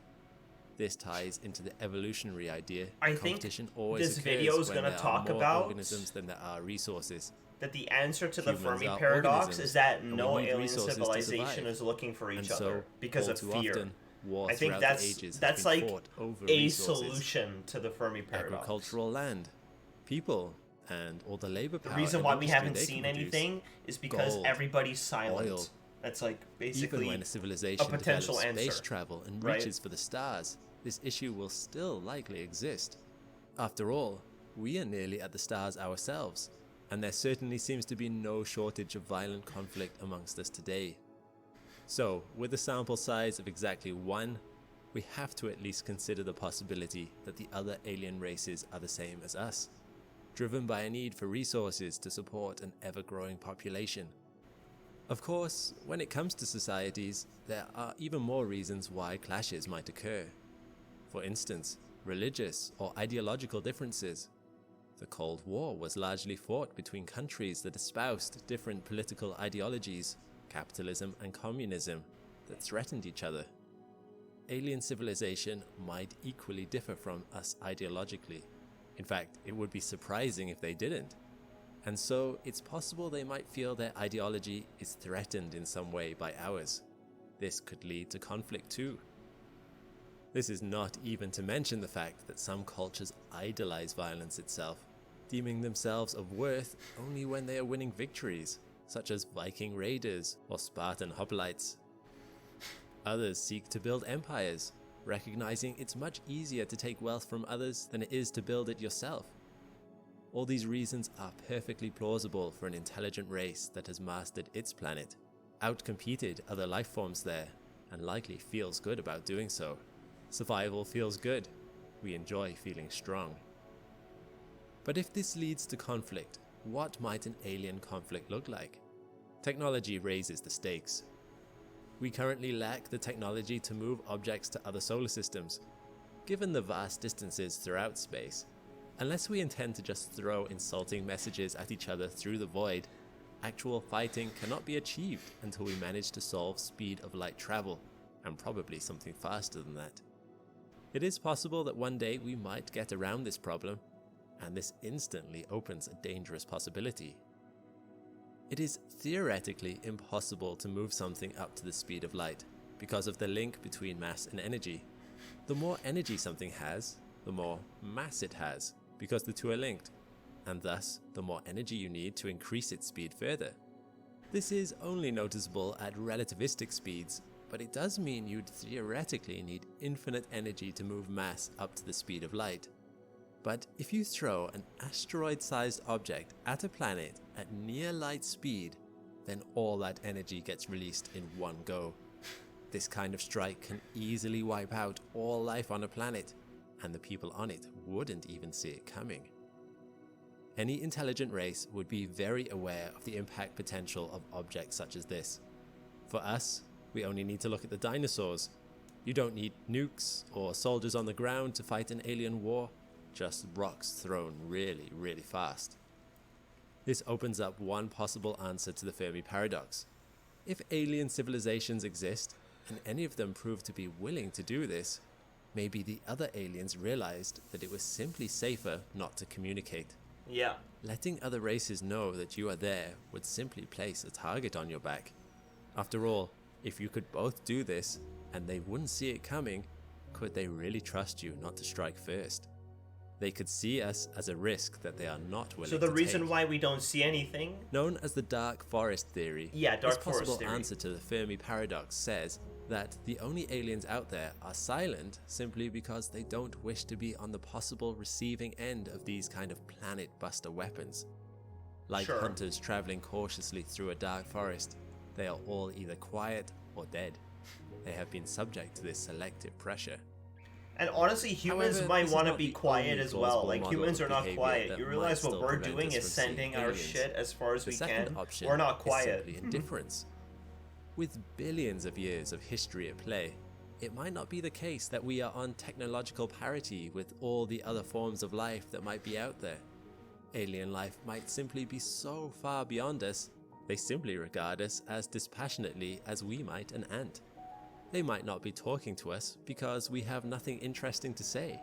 This ties into the evolutionary idea that competition always this occurs video is when going to there talk are more about organisms than there are resources. that the answer to the Humans Fermi are paradox organisms, is that and we no need alien resources to civilization survive. is looking for And each so, other because all of too fear. often, war I think throughout the ages that's has been like fought over a resources. solution to the Fermi paradox. Agricultural land, people, and all the labor The power. reason and why we industry haven't they seen can produce. anything is because Gold, everybody's silent. oil. That's like basically Even when a civilization potential develops space answer, travel and right? reaches for the stars, this issue will still likely exist. After all, we are nearly at the stars ourselves, and there certainly seems to be no shortage of violent conflict amongst us today. So, with a sample size of exactly 1, we have to at least consider the possibility that the other alien races are the same as us, driven by a need for resources to support an ever-growing population. Of course, when it comes to societies, there are even more reasons why clashes might occur. For instance, religious or ideological differences. The Cold War was largely fought between countries that espoused different political ideologies, capitalism and communism, that threatened each other. Alien civilization might equally differ from us ideologically. In fact, it would be surprising if they didn't. And so, it's possible they might feel their ideology is threatened in some way by ours. This could lead to conflict too. This is not even to mention the fact that some cultures idolize violence itself, deeming themselves of worth only when they are winning victories, such as Viking raiders or Spartan hoplites. Others seek to build empires, recognizing it's much easier to take wealth from others than it is to build it yourself. All these reasons are perfectly plausible for an intelligent race that has mastered its planet, outcompeted other life forms there, and likely feels good about doing so. Survival feels good. We enjoy feeling strong. But if this leads to conflict, what might an alien conflict look like? Technology raises the stakes. We currently lack the technology to move objects to other solar systems, given the vast distances throughout space. Unless we intend to just throw insulting messages at each other through the void, actual fighting cannot be achieved until we manage to solve speed of light travel, and probably something faster than that. It is possible that one day we might get around this problem, and this instantly opens a dangerous possibility. It is theoretically impossible to move something up to the speed of light because of the link between mass and energy. The more energy something has, the more mass it has, because the two are linked, and thus the more energy you need to increase its speed further. This is only noticeable at relativistic speeds, but it does mean you'd theoretically need infinite energy to move mass up to the speed of light. But if you throw an asteroid-sized object at a planet at near light speed, then all that energy gets released in one go. This kind of strike can easily wipe out all life on a planet, and the people on it wouldn't even see it coming. Any intelligent race would be very aware of the impact potential of objects such as this. For us, we only need to look at the dinosaurs. You don't need nukes or soldiers on the ground to fight an alien war. Just rocks thrown really, really fast. This opens up one possible answer to the Fermi paradox. If alien civilizations exist, and any of them prove to be willing to do this, maybe the other aliens realized that it was simply safer not to communicate. Yeah. Letting other races know that you are there would simply place a target on your back. After all, if you could both do this, and they wouldn't see it coming, could they really trust you not to strike first? They could see us as a risk that they are not willing to take. So the reason why we don't see anything, known as the dark forest theory, yeah, dark this forest possible theory, answer to the Fermi paradox says that the only aliens out there are silent simply because they don't wish to be on the possible receiving end of these kind of planet buster weapons. Like Sure. hunters traveling cautiously through a dark forest, they are all either quiet or dead. They have been subject to this selective pressure. And honestly, humans However, might this is want to not be the quiet only as well. plausible Like, model humans of are not behavior quiet. that You might realize what still we're prevent doing us is from seeing sending our aliens. shit as far as The we second can. option We're not is quiet. simply indifference. With billions of years of history at play, it might not be the case that we are on technological parity with all the other forms of life that might be out there. Alien life might simply be so far beyond us, they simply regard us as dispassionately as we might an ant. They might not be talking to us because we have nothing interesting to say.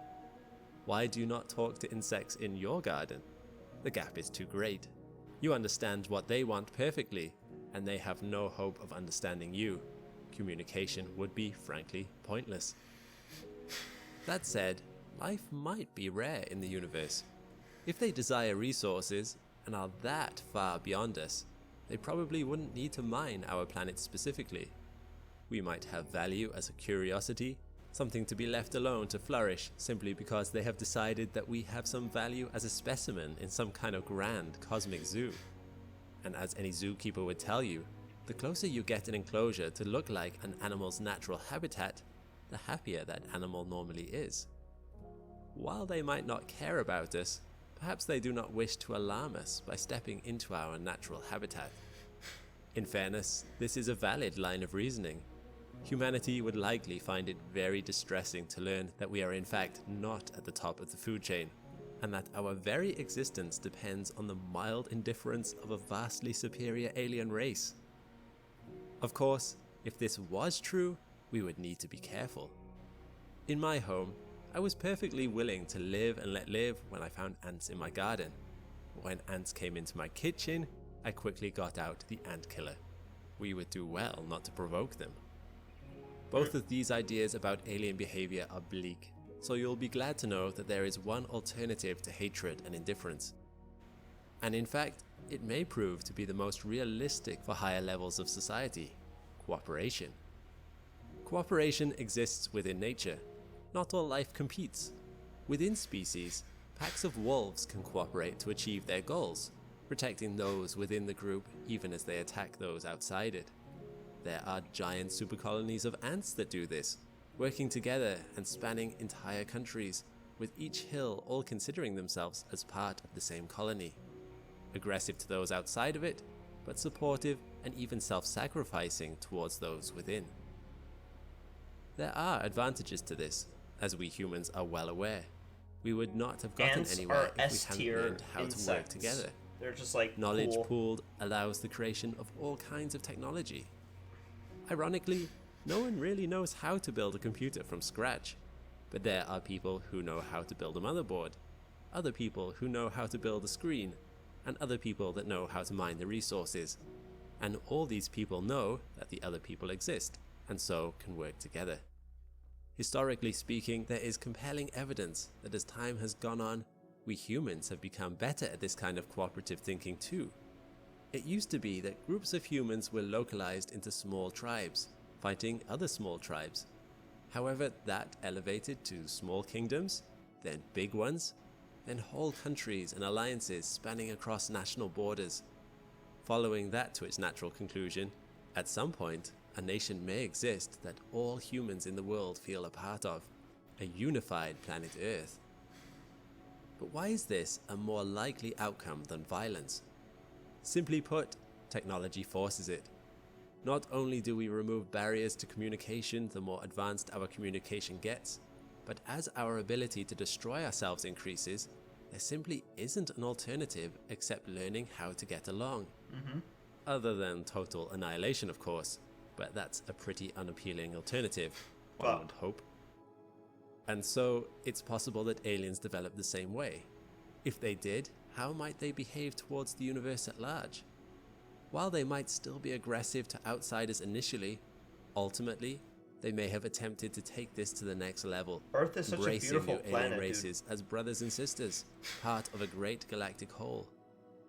Why do you not talk to insects in your garden? The gap is too great. You understand what they want perfectly, and they have no hope of understanding you. Communication would be, frankly, pointless. That said, life might be rare in the universe. If they desire resources and are that far beyond us, they probably wouldn't need to mine our planet specifically. We might have value as a curiosity, something to be left alone to flourish simply because they have decided that we have some value as a specimen in some kind of grand cosmic zoo. And as any zookeeper would tell you, the closer you get an enclosure to look like an animal's natural habitat, the happier that animal normally is. While they might not care about us, perhaps they do not wish to alarm us by stepping into our natural habitat. In fairness, this is a valid line of reasoning. Humanity would likely find it very distressing to learn that we are in fact not at the top of the food chain, and that our very existence depends on the mild indifference of a vastly superior alien race. Of course, if this was true, we would need to be careful. In my home, I was perfectly willing to live and let live when I found ants in my garden. When ants came into my kitchen, I quickly got out the ant killer. We would do well not to provoke them. Both of these ideas about alien behavior are bleak, so you'll be glad to know that there is one alternative to hatred and indifference. And in fact, it may prove to be the most realistic for higher levels of society: cooperation. Cooperation exists within nature. Not all life competes. Within species, packs of wolves can cooperate to achieve their goals, protecting those within the group even as they attack those outside it. There are giant supercolonies of ants that do this, working together and spanning entire countries, with each hill all considering themselves as part of the same colony. Aggressive to those outside of it, but supportive and even self-sacrificing towards those within. There are advantages to this, as we humans are well aware. We would not have gotten Ants anywhere are if we hadn't S-tier learned how to work insects. together. They're just like Knowledge cool. pooled allows the creation of all kinds of technology. Ironically, No one really knows how to build a computer from scratch, but there are people who know how to build a motherboard, other people who know how to build a screen, and other people that know how to mine the resources. And all these people know that the other people exist, and so can work together. Historically speaking, there is compelling evidence that as time has gone on, we humans have become better at this kind of cooperative thinking too. It used to be that groups of humans were localized into small tribes, fighting other small tribes. However, that elevated to small kingdoms, then big ones, then whole countries and alliances spanning across national borders. Following that to its natural conclusion, at some point, a nation may exist that all humans in the world feel a part of, a unified planet Earth. But why is this a more likely outcome than violence? Simply put, technology forces it. Not only do we remove barriers to communication the more advanced our communication gets, but as our ability to destroy ourselves increases, there simply isn't an alternative except learning how to get along. Other than total annihilation, of course, but that's a pretty unappealing alternative, one would hope. And so, it's possible that aliens develop the same way. If they did, how might they behave towards the universe at large? While they might still be aggressive to outsiders initially, ultimately, they may have attempted to take this to the next level, Earth is such a embracing beautiful new planet, alien dude. races as brothers and sisters, part of a great galactic whole.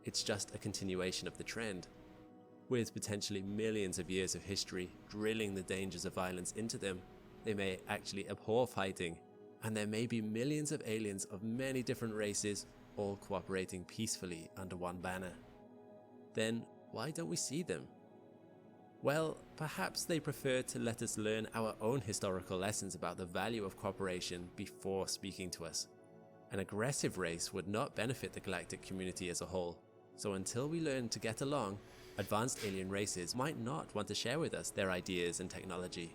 It's just a continuation of the trend. With potentially millions of years of history drilling the dangers of violence into them, they may actually abhor fighting, and there may be millions of aliens of many different races all cooperating peacefully under one banner. Then why don't we see them? Well, perhaps they prefer to let us learn our own historical lessons about the value of cooperation before speaking to us. An aggressive race would not benefit the galactic community as a whole, so until we learn to get along, advanced alien races might not want to share with us their ideas and technology,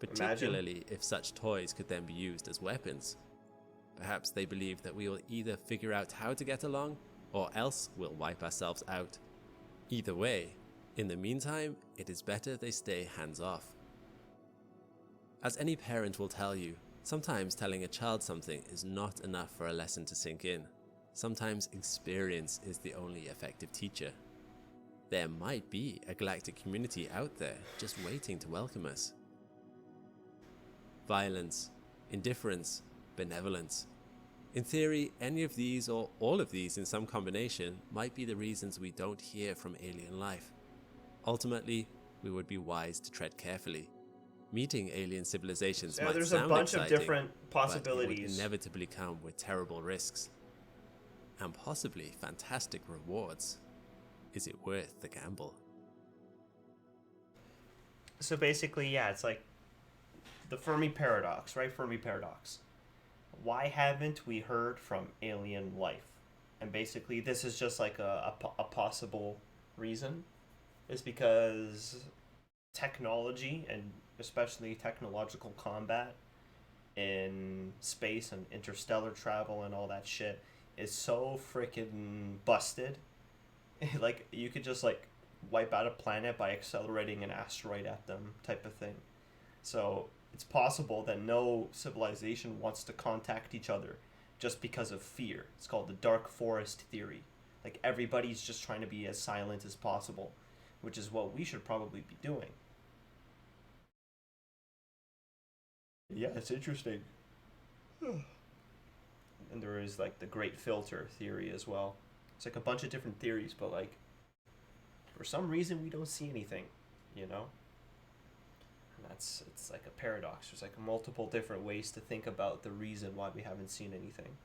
particularly if such toys could then be used as weapons. Perhaps they believe that we will either figure out how to get along, or else we'll wipe ourselves out. Either way, in the meantime, it is better they stay hands-off. As any parent will tell you, sometimes telling a child something is not enough for a lesson to sink in. Sometimes experience is the only effective teacher. There might be a galactic community out there just waiting to welcome us. Violence, indifference, benevolence. In theory, any of these or all of these in some combination might be the reasons we don't hear from alien life. Ultimately, we would be wise to tread carefully. Meeting alien civilizations might there's sound a bunch exciting, of different but it possibilities. would inevitably come with terrible risks and possibly fantastic rewards. Is it worth the gamble? So basically, yeah, it's like the Fermi paradox, right? Fermi paradox. Why haven't we heard from alien life? And basically, this is just like a possible reason. Is because technology, and especially technological combat in space and interstellar travel and all that shit, is so freaking busted. Like, you could just, like, wipe out a planet by accelerating an asteroid at them, type of thing. So it's possible that no civilization wants to contact each other just because of fear. It's called the dark forest theory. Like, everybody's just trying to be as silent as possible, which is what we should probably be doing. Yeah, it's interesting. And there is, like, the great filter theory as well. It's like a bunch of different theories, but, like, for some reason we don't see anything, you know? And it's like a paradox. There's like multiple different ways to think about the reason why we haven't seen anything.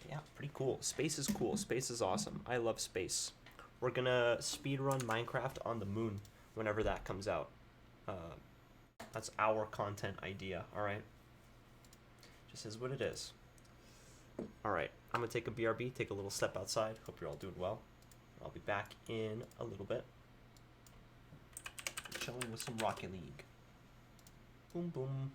Yeah, pretty cool. Space is cool. Space is awesome. I love space. We're gonna speedrun Minecraft on the moon whenever that comes out. That's our content idea, alright? Just is what it is. Alright, I'm gonna take a BRB, take a little step outside. Hope you're all doing well. I'll be back in a little bit. Chilling with some Rocket League. Boom, boom.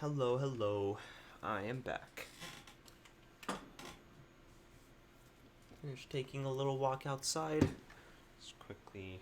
Hello, hello. I am back. Just taking a little walk outside. Just quickly.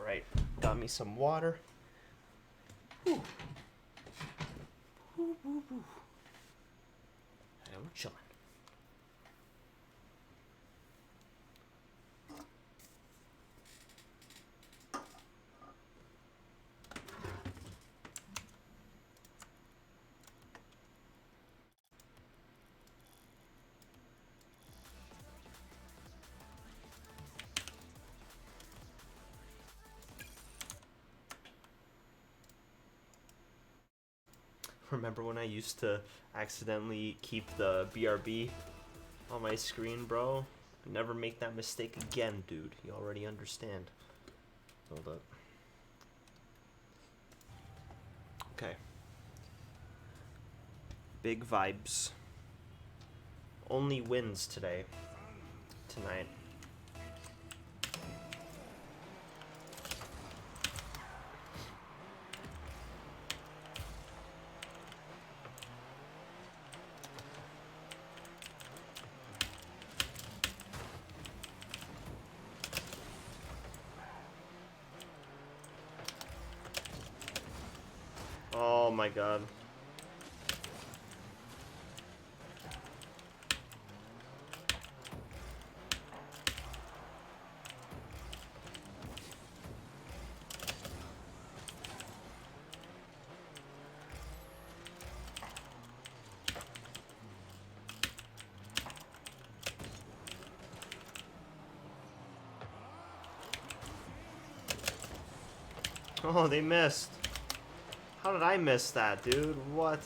Alright, got me some water. Whew. Whew, whew, whew. And we're chilling. Remember when I used to accidentally keep the BRB on my screen, bro? Never make that mistake again, dude. You already understand. Hold up. Okay. Big vibes. Only wins today. Tonight. Oh my god. Oh, they missed. How did I miss that, dude? What?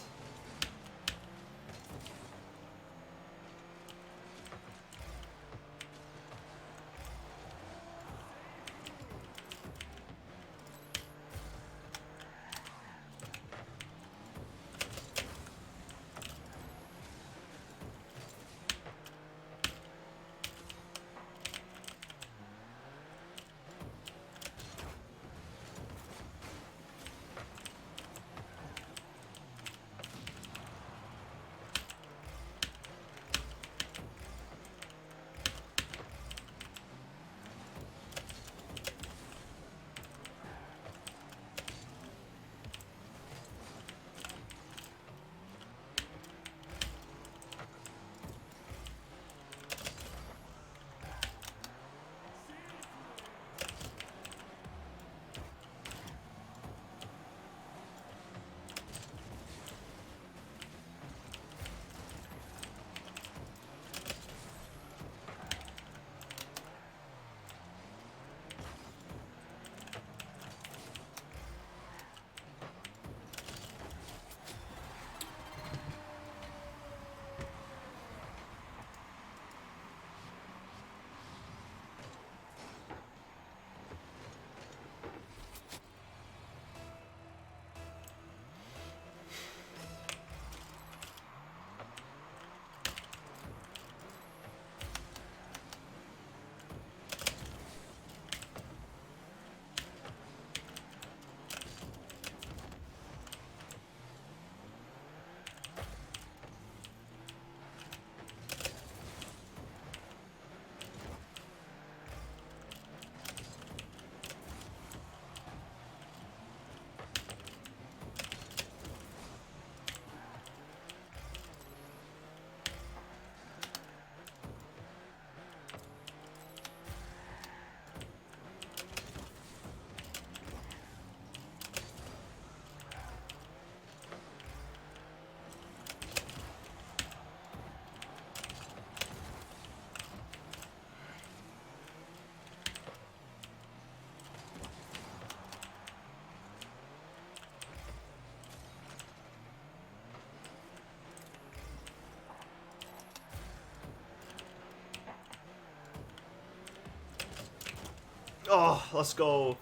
Oh, let's go.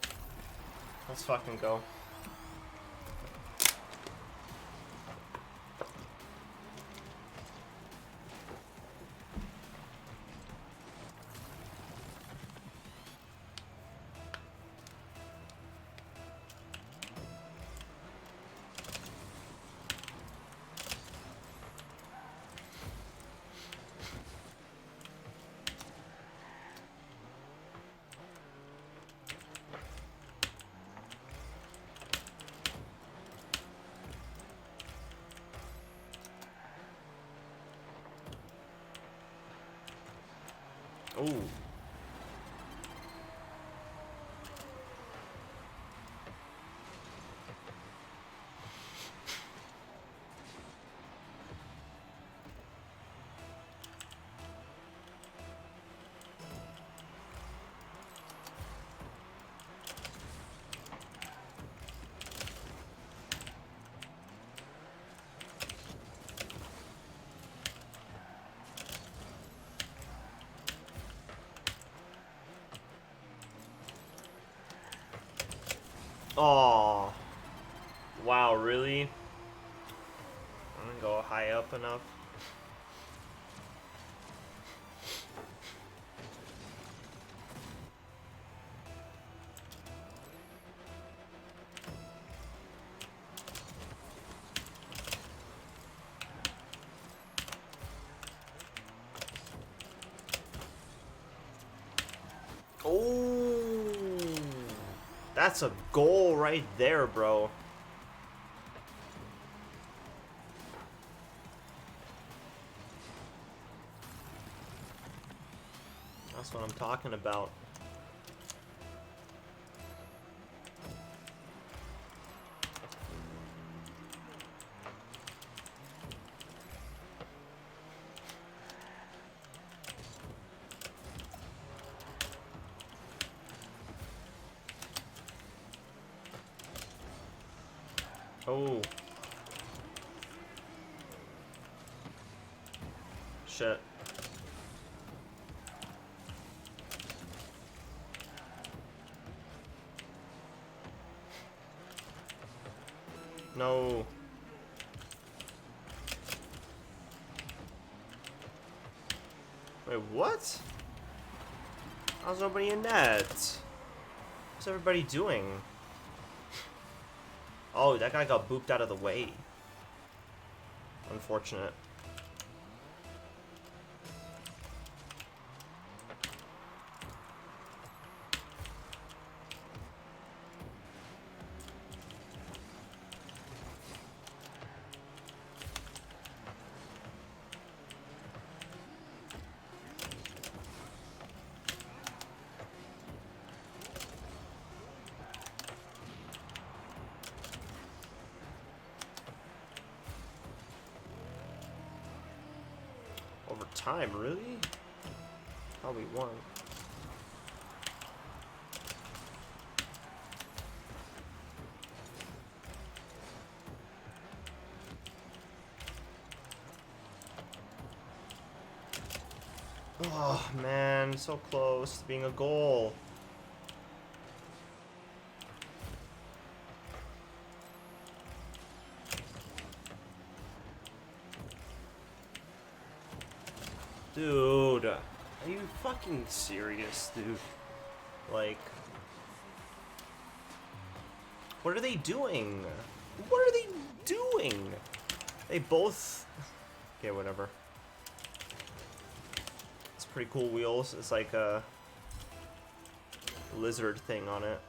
Let's fucking go. Ooh. Oh. Wow, really? I didn't go high up enough. Oh, that's a goal right there, bro. That's what I'm talking about. Oh. Shit. No. Wait, what? How's nobody in net? What's everybody doing? Oh, that guy got booped out of the way. Unfortunate. Over time, really? Thought we won. Oh man, so close to being a goal. Dude, are you fucking serious, dude? Like, what are they doing? What are they doing? They both... Okay, whatever. It's pretty cool wheels. It's like a lizard thing on it.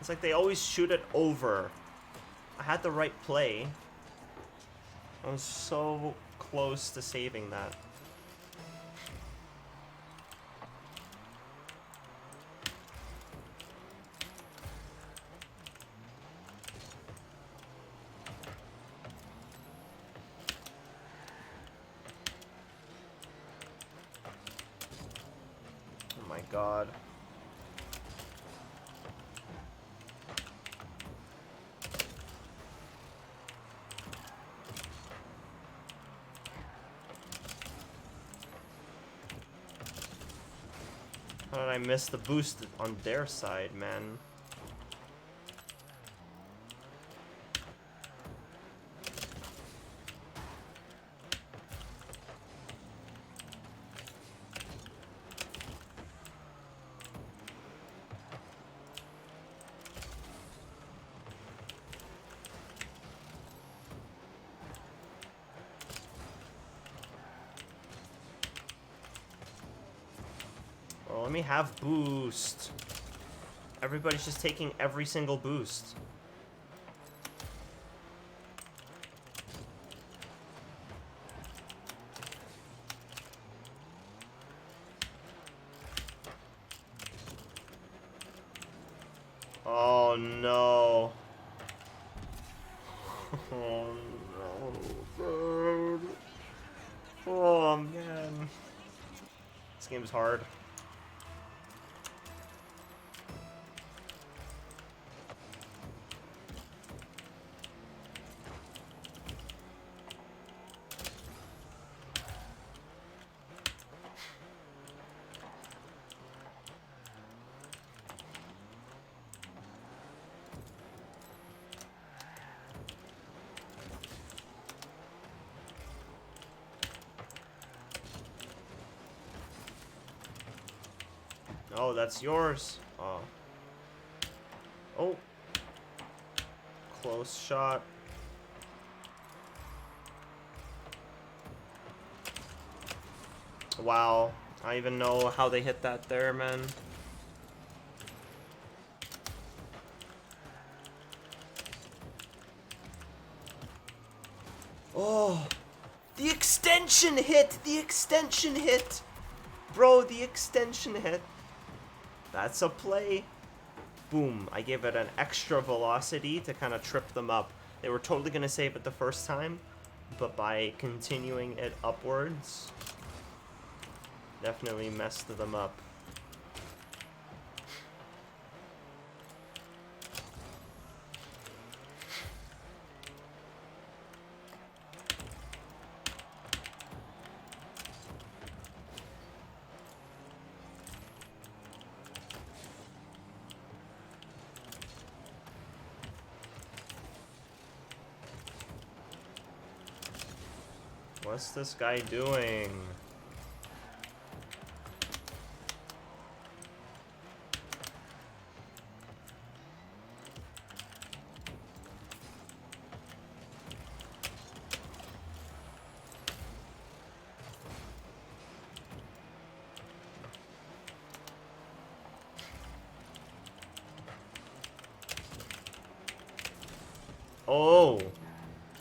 It's like they always shoot it over. I had the right play. I was so close to saving that. Oh my god. How did I miss the boost on their side, man? Well, let me have boost. Everybody's just taking every single boost. Oh no. Oh no, dude. Oh man. This game's hard. Oh, that's yours. Oh. Oh. Close shot. Wow. I don't even know how they hit that there, man. Oh. The extension hit! The extension hit! Bro, the extension hit. That's a play. Boom. I gave it an extra velocity to kind of trip them up. They were totally going to save it the first time, but by continuing it upwards, definitely messed them up. What's this guy doing? Oh,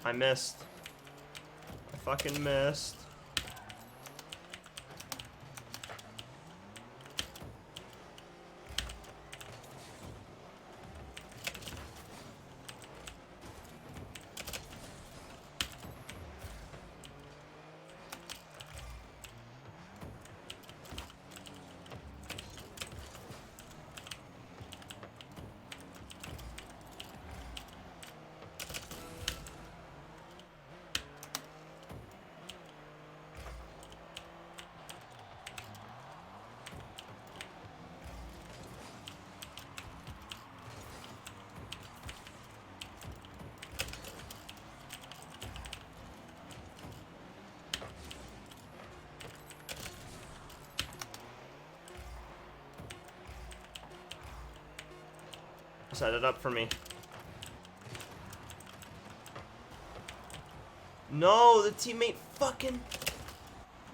I missed. I fucking missed. Set it up for me. No, the teammate fucking...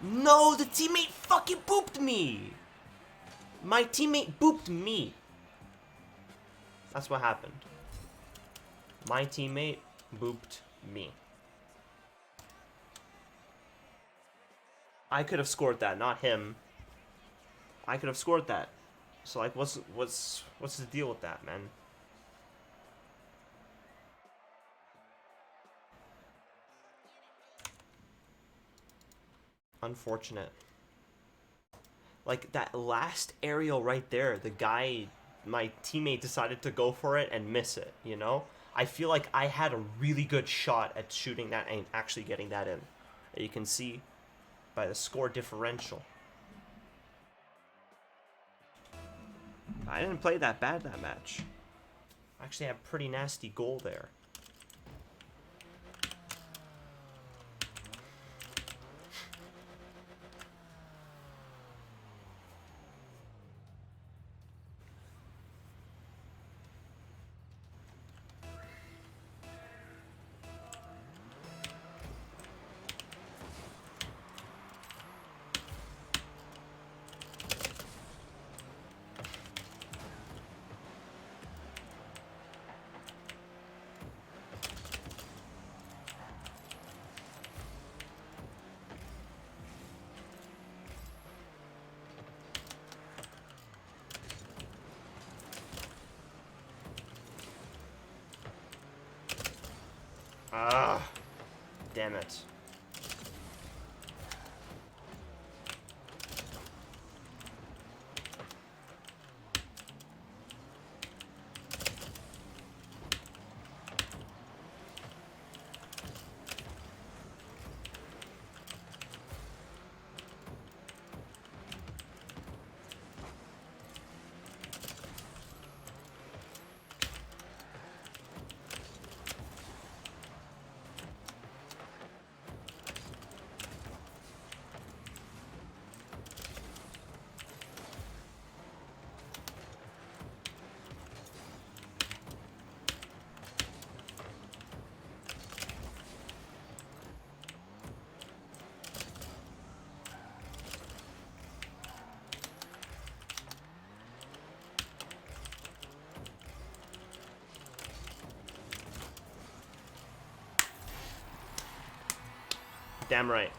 No, the teammate fucking booped me! My teammate booped me. That's what happened. My teammate booped me. I could have scored that, not him. I could have scored that. So like, what's the deal with that, man? Unfortunate. Like that last aerial right there, the guy, my teammate decided to go for it and miss it, you know? I feel like I had a really good shot at shooting that and actually getting that in. You can see by the score differential. I didn't play that bad that match. I actually had a pretty nasty goal there. Ah, damn it. Damn right.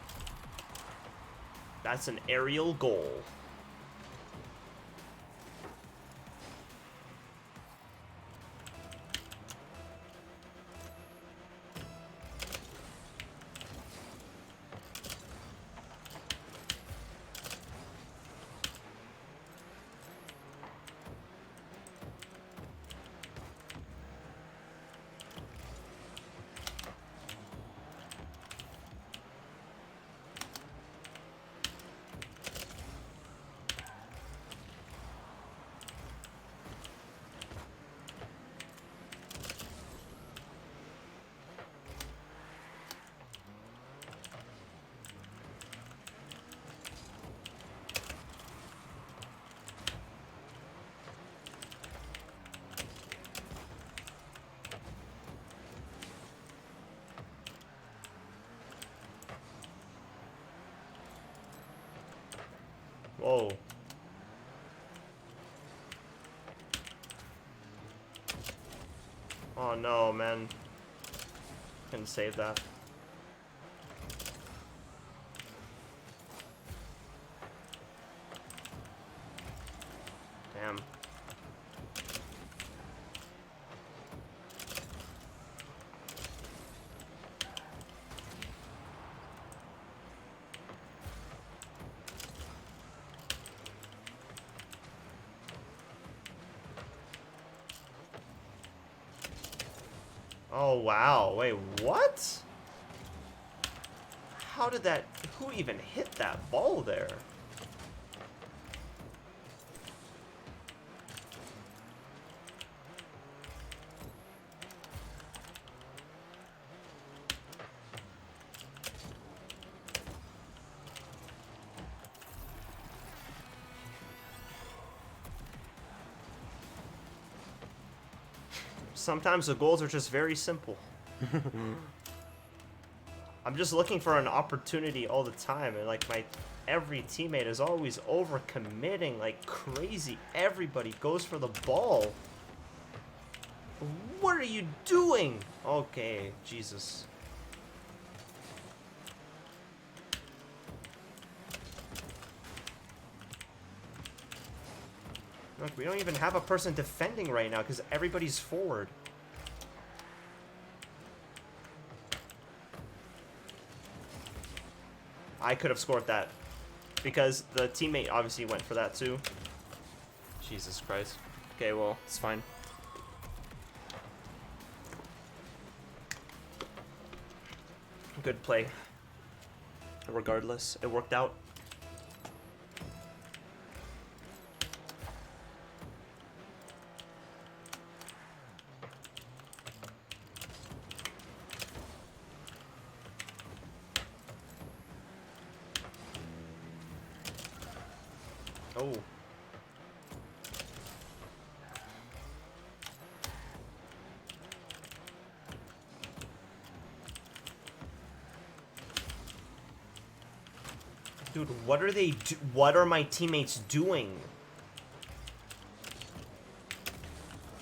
That's an aerial goal. Whoa. Oh no, man. Couldn't save that. Damn. Oh, wow. Wait, what? How did that... Who even hit that ball there? Sometimes the goals are just very simple. I'm just looking for an opportunity all the time, and like every teammate is always over committing like crazy. Everybody goes for the ball. What are you doing? Okay, Jesus. Look, we don't even have a person defending right now because everybody's forward. I could have scored that because the teammate obviously went for that too. Jesus Christ. Okay, well, it's fine. Good play. Regardless, it worked out. Oh. Dude, what are they what are my teammates doing?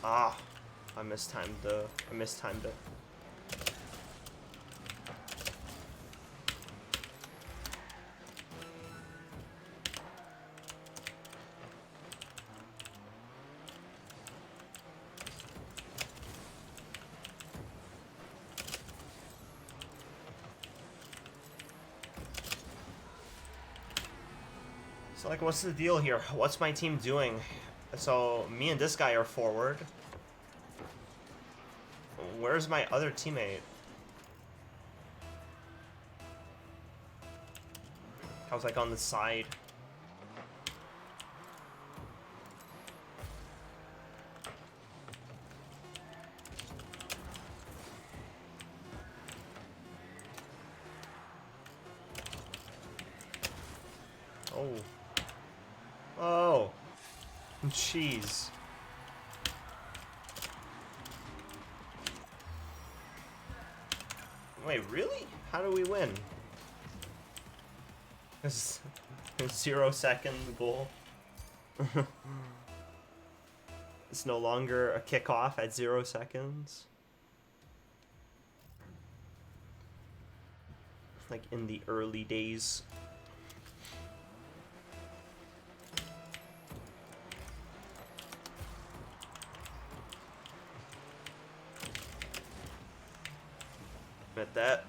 Ah, I mistimed it. So, like, what's the deal here? What's my team doing? So, me and this guy are forward. Where's my other teammate? I was, like, on the side. Oh. Oh. Jeez. Wait, really? How do we win? This is a 0-second goal. It's no longer a kickoff at 0 seconds. Like in the early days. At that.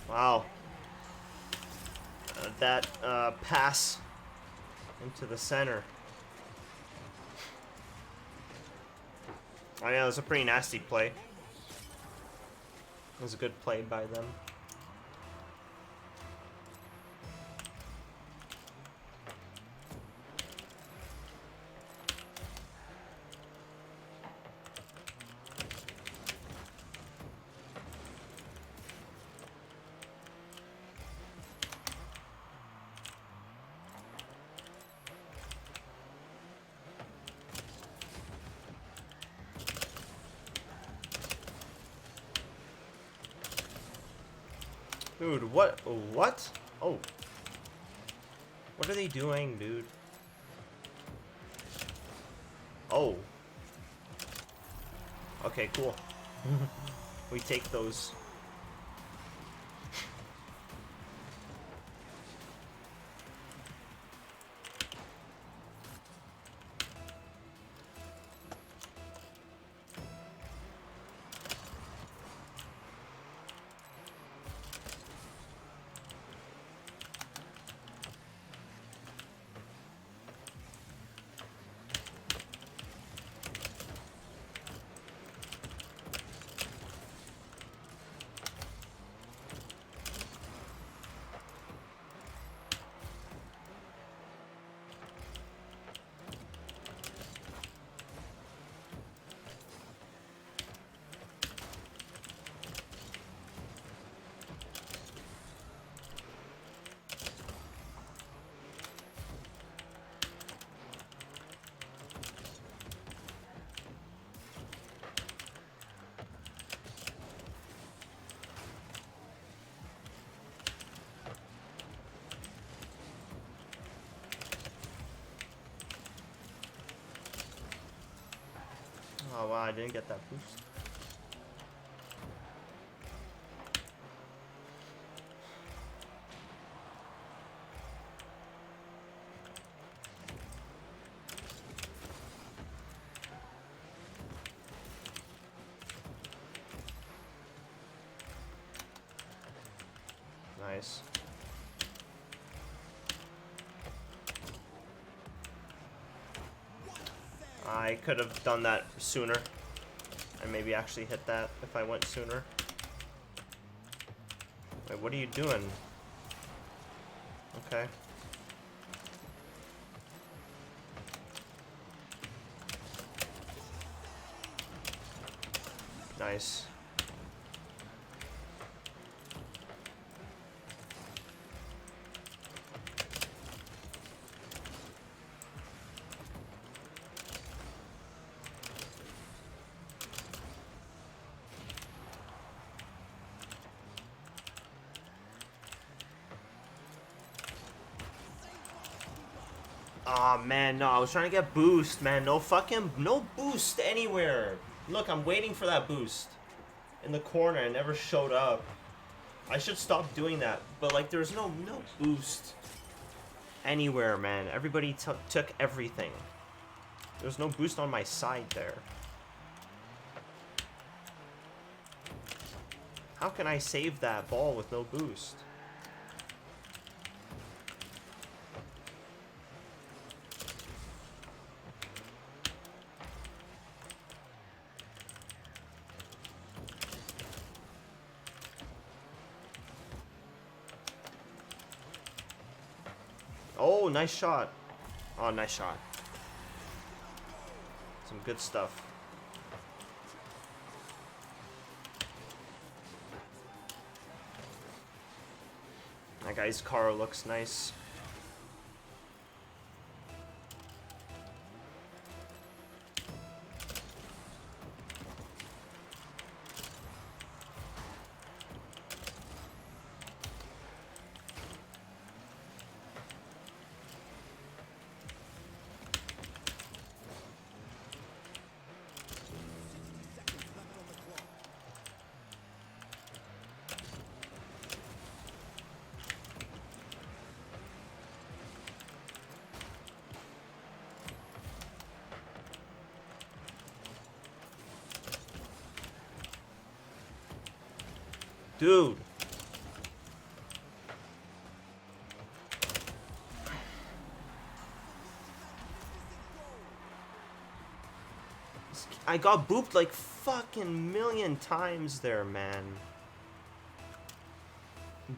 Wow. That pass into the center. Oh yeah, it was a pretty nasty play. It was a good play by them. Dude, what? What? Oh. What are they doing, dude? Oh. Okay, cool. We take those. Oh wow, I didn't get that boost. Nice. I could have done that sooner. And maybe actually hit that if I went sooner. Wait, what are you doing? Okay. Nice. Aw, man, no, I was trying to get boost, man. No boost anywhere. Look, I'm waiting for that boost. In the corner, it never showed up. I should stop doing that. But, like, there's no boost anywhere, man. Everybody took everything. There's no boost on my side there. How can I save that ball with no boost? Oh, nice shot. Oh, nice shot. Some good stuff. That guy's car looks nice. Dude. I got booped like fucking million times there, man.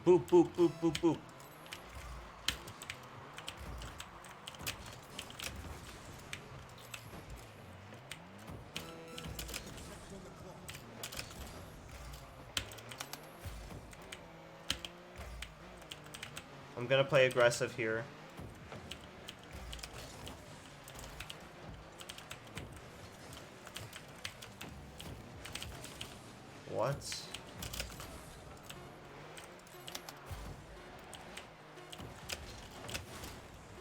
Boop, boop, boop, boop, boop. I'm gonna play aggressive here. What?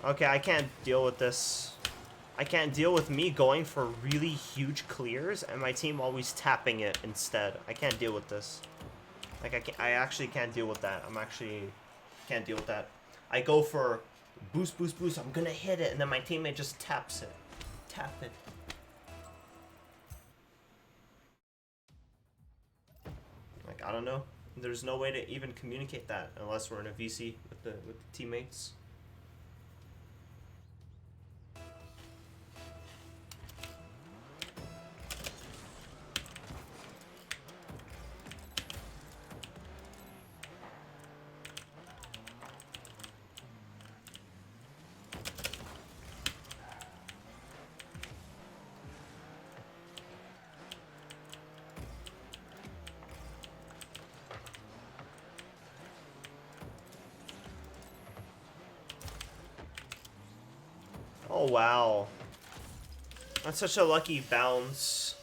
Okay, I can't deal with this. I can't deal with me going for really huge clears and my team always tapping it instead. I can't deal with this. Like, I actually can't deal with that. Can't deal with that. I go for boost, boost, boost. I'm gonna hit it, and then my teammate just taps it. Tap it. Like, I don't know. There's no way to even communicate that unless we're in a VC with the teammates. Oh, wow. That's such a lucky bounce.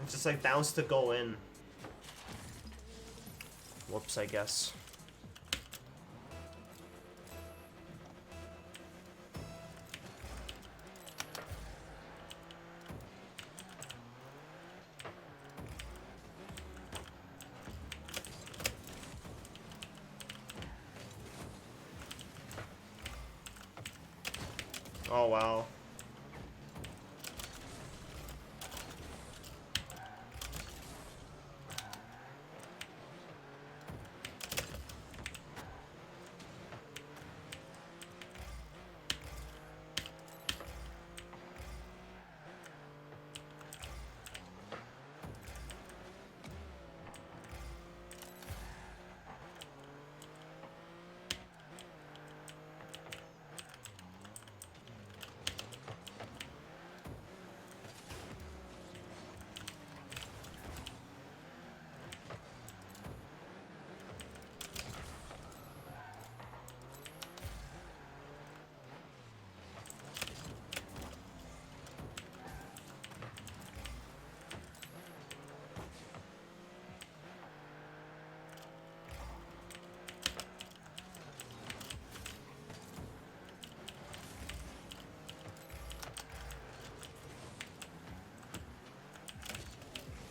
It's just like bounce to go in. Whoops, I guess. Oh, wow.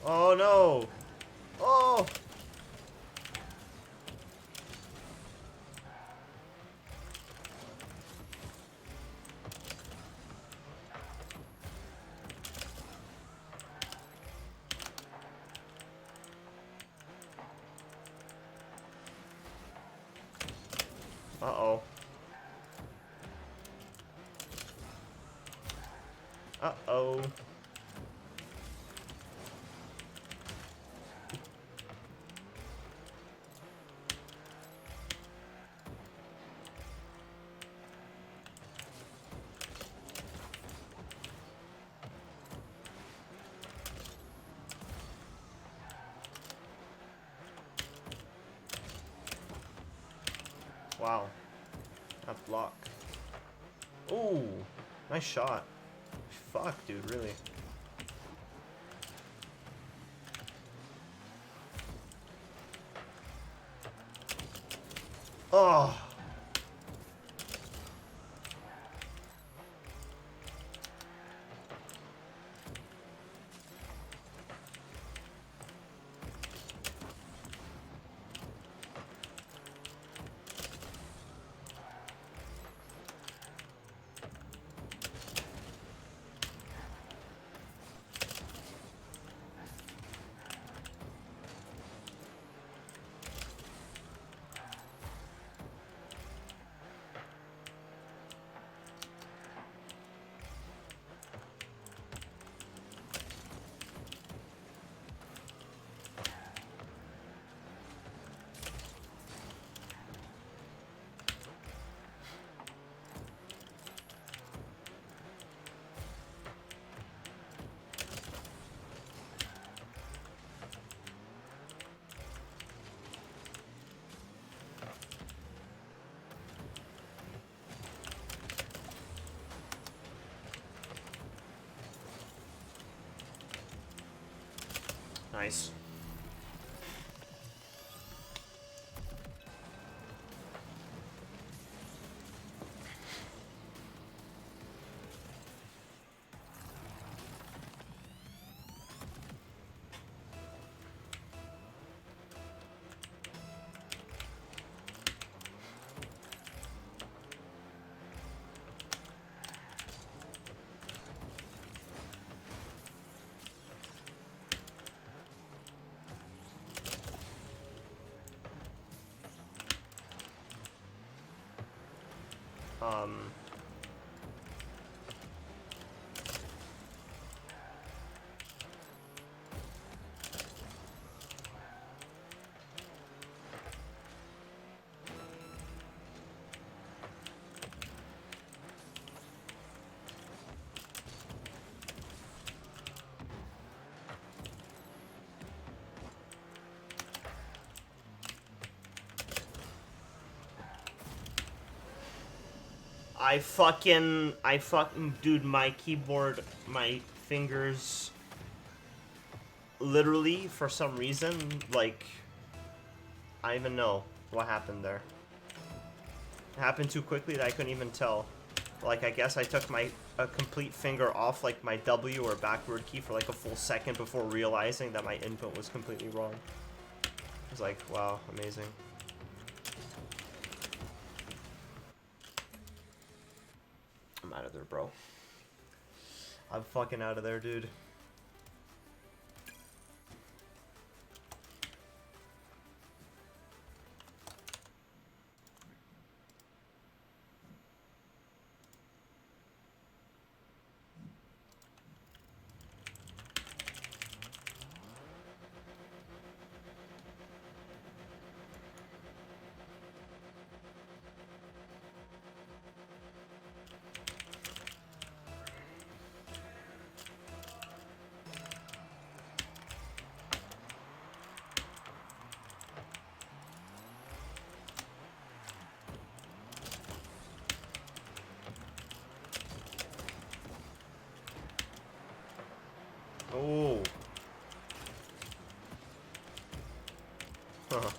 Oh no! Oh! Uh-oh. Uh-oh. Wow. That block. Ooh. Nice shot. Fuck, dude, really. Oh. Nice. Um... dude, my keyboard, my fingers, literally, for some reason, like, I don't even know what happened there. It happened too quickly that I couldn't even tell. Like, I guess I took a complete finger off, like, my W or backward key for, like, a full second before realizing that my input was completely wrong. I was like, wow, amazing. I'm out of out of there, bro. I'm fucking out of there, dude. Oh. Huh.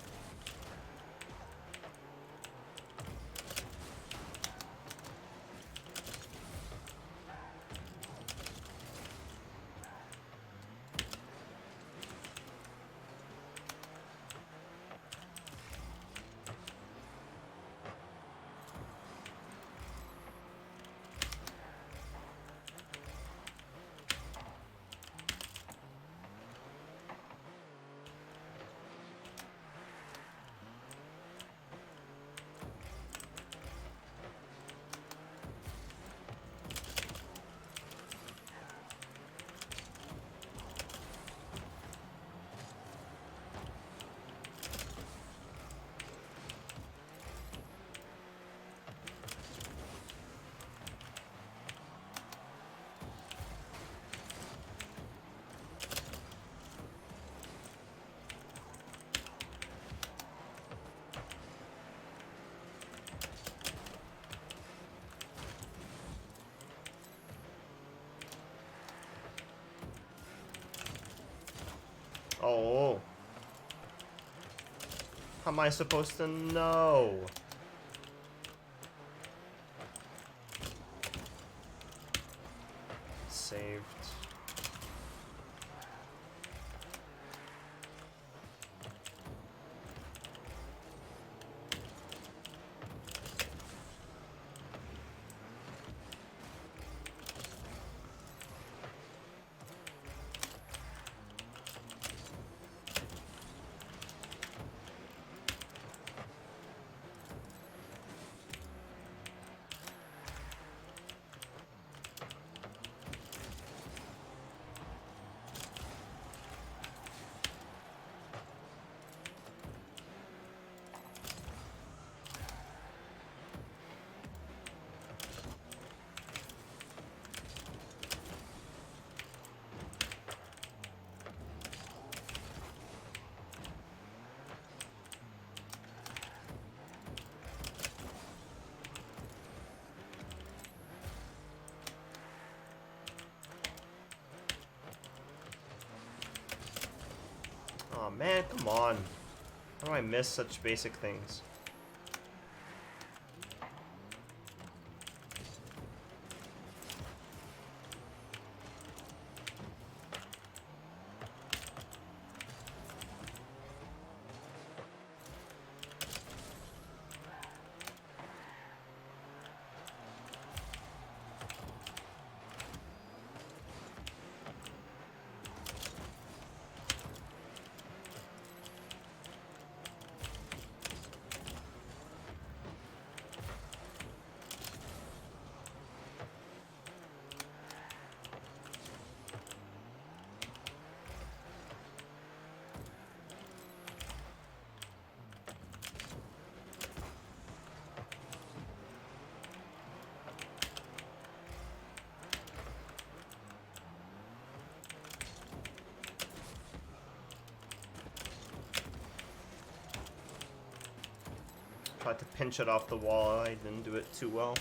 Oh. How am I supposed to know? Saved. Oh man, come on. How do I miss such basic things? Tried to pinch it off the wall. I didn't do it too well.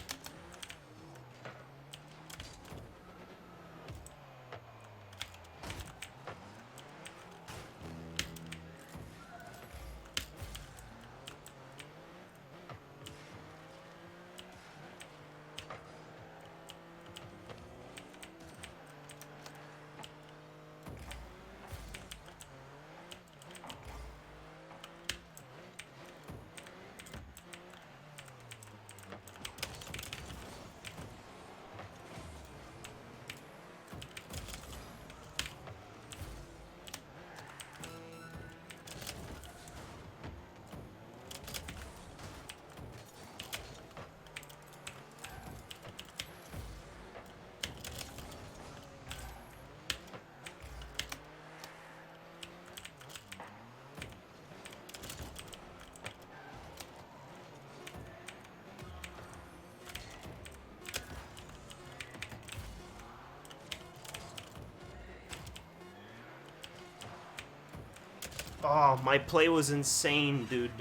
Oh, my play was insane, dude.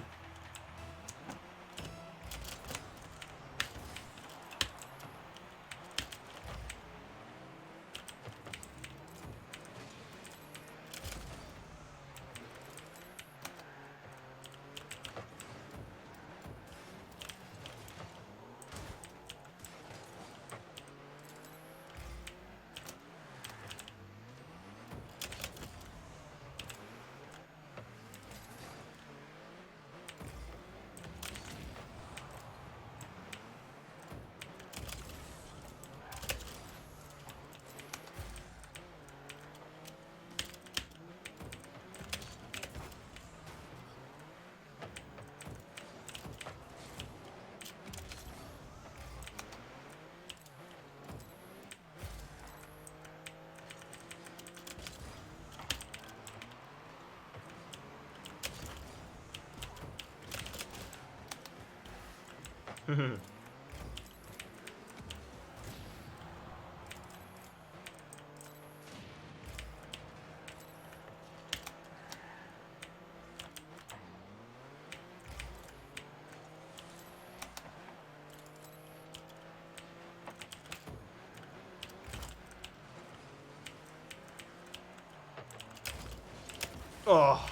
Oh.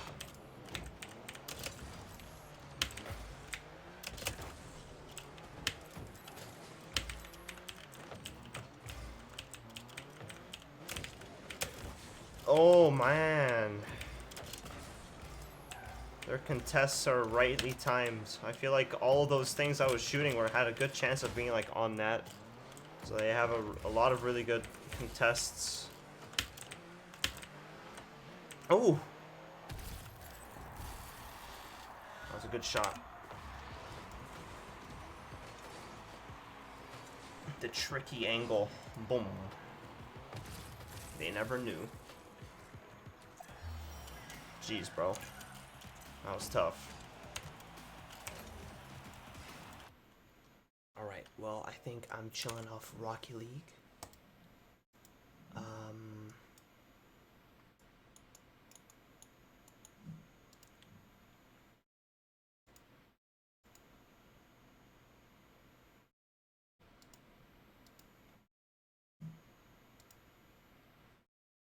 Oh, man. Their contests are rightly timed. I feel like all those things I was shooting had a good chance of being like on net. So they have a lot of really good contests. Oh! That was a good shot. The tricky angle. Boom. They never knew. Jeez, bro. That was tough. Alright, well, I think I'm chilling off Rocky League.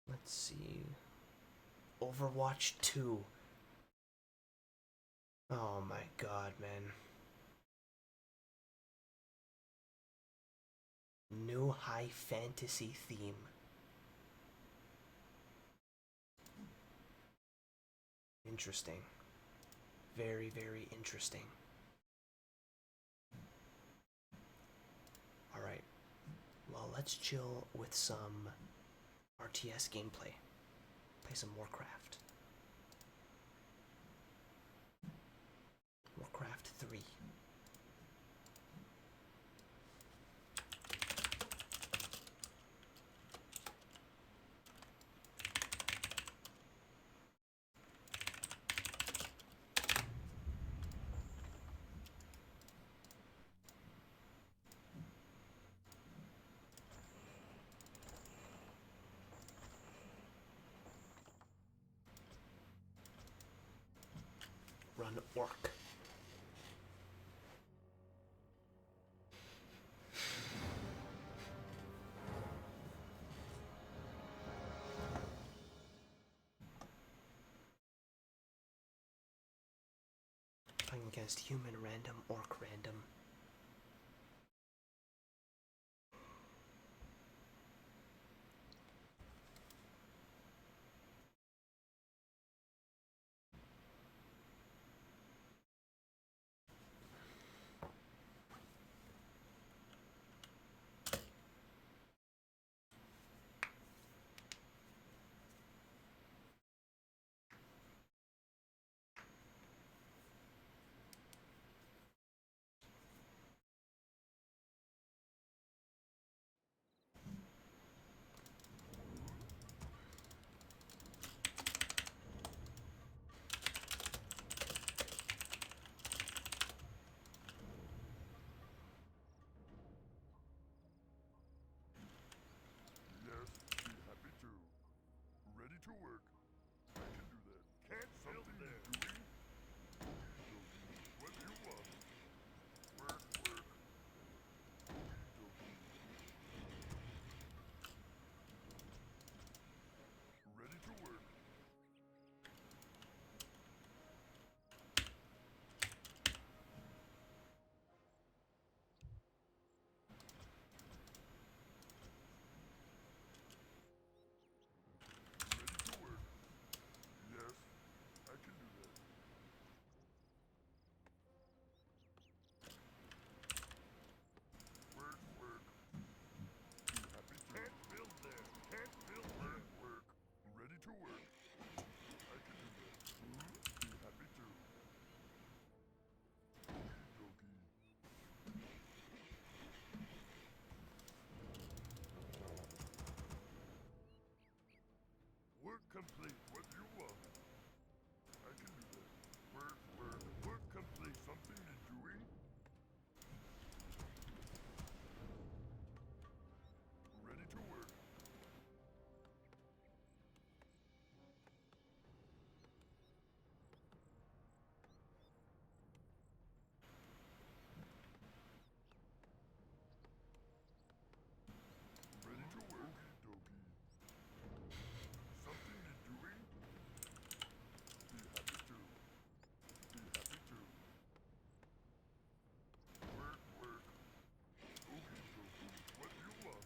Let's see. Overwatch 2. Oh my god, man. New high fantasy theme. Interesting. Very, very interesting. Alright. Well, let's chill with some RTS gameplay. Play some Warcraft. Warcraft 3. Run orc. Playing against human random, orc random. Work complete. What do you want? I can do that. Work complete. Something you're doing? Ready to work. Ready to work. Okey-dokey. Something you're doing? Be happy to. Be happy to. Work. Okey-dokey. What do you want?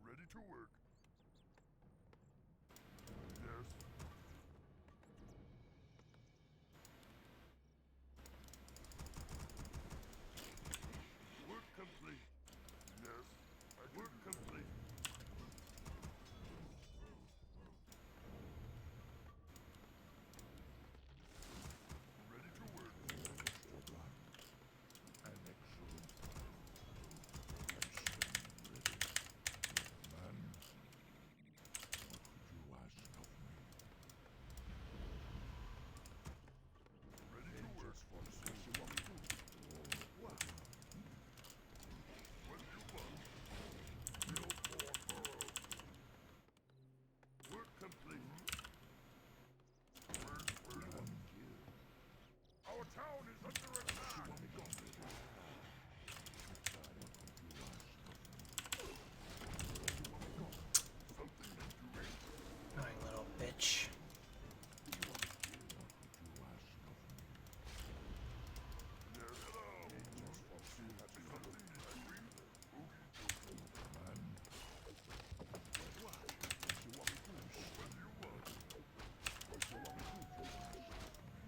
Ready to work. Yes. Work complete. Yes. Work complete. Ready to work. An excellent. I stand ready. Man, what could you ask of me? Ready to work. For the session what we do. What? What do you want? Build more burrows. Work complete. Work. Our town is under attack. Something is doing. Annoying little bitch. Yes, hello. Something is doing. Man. What do you want?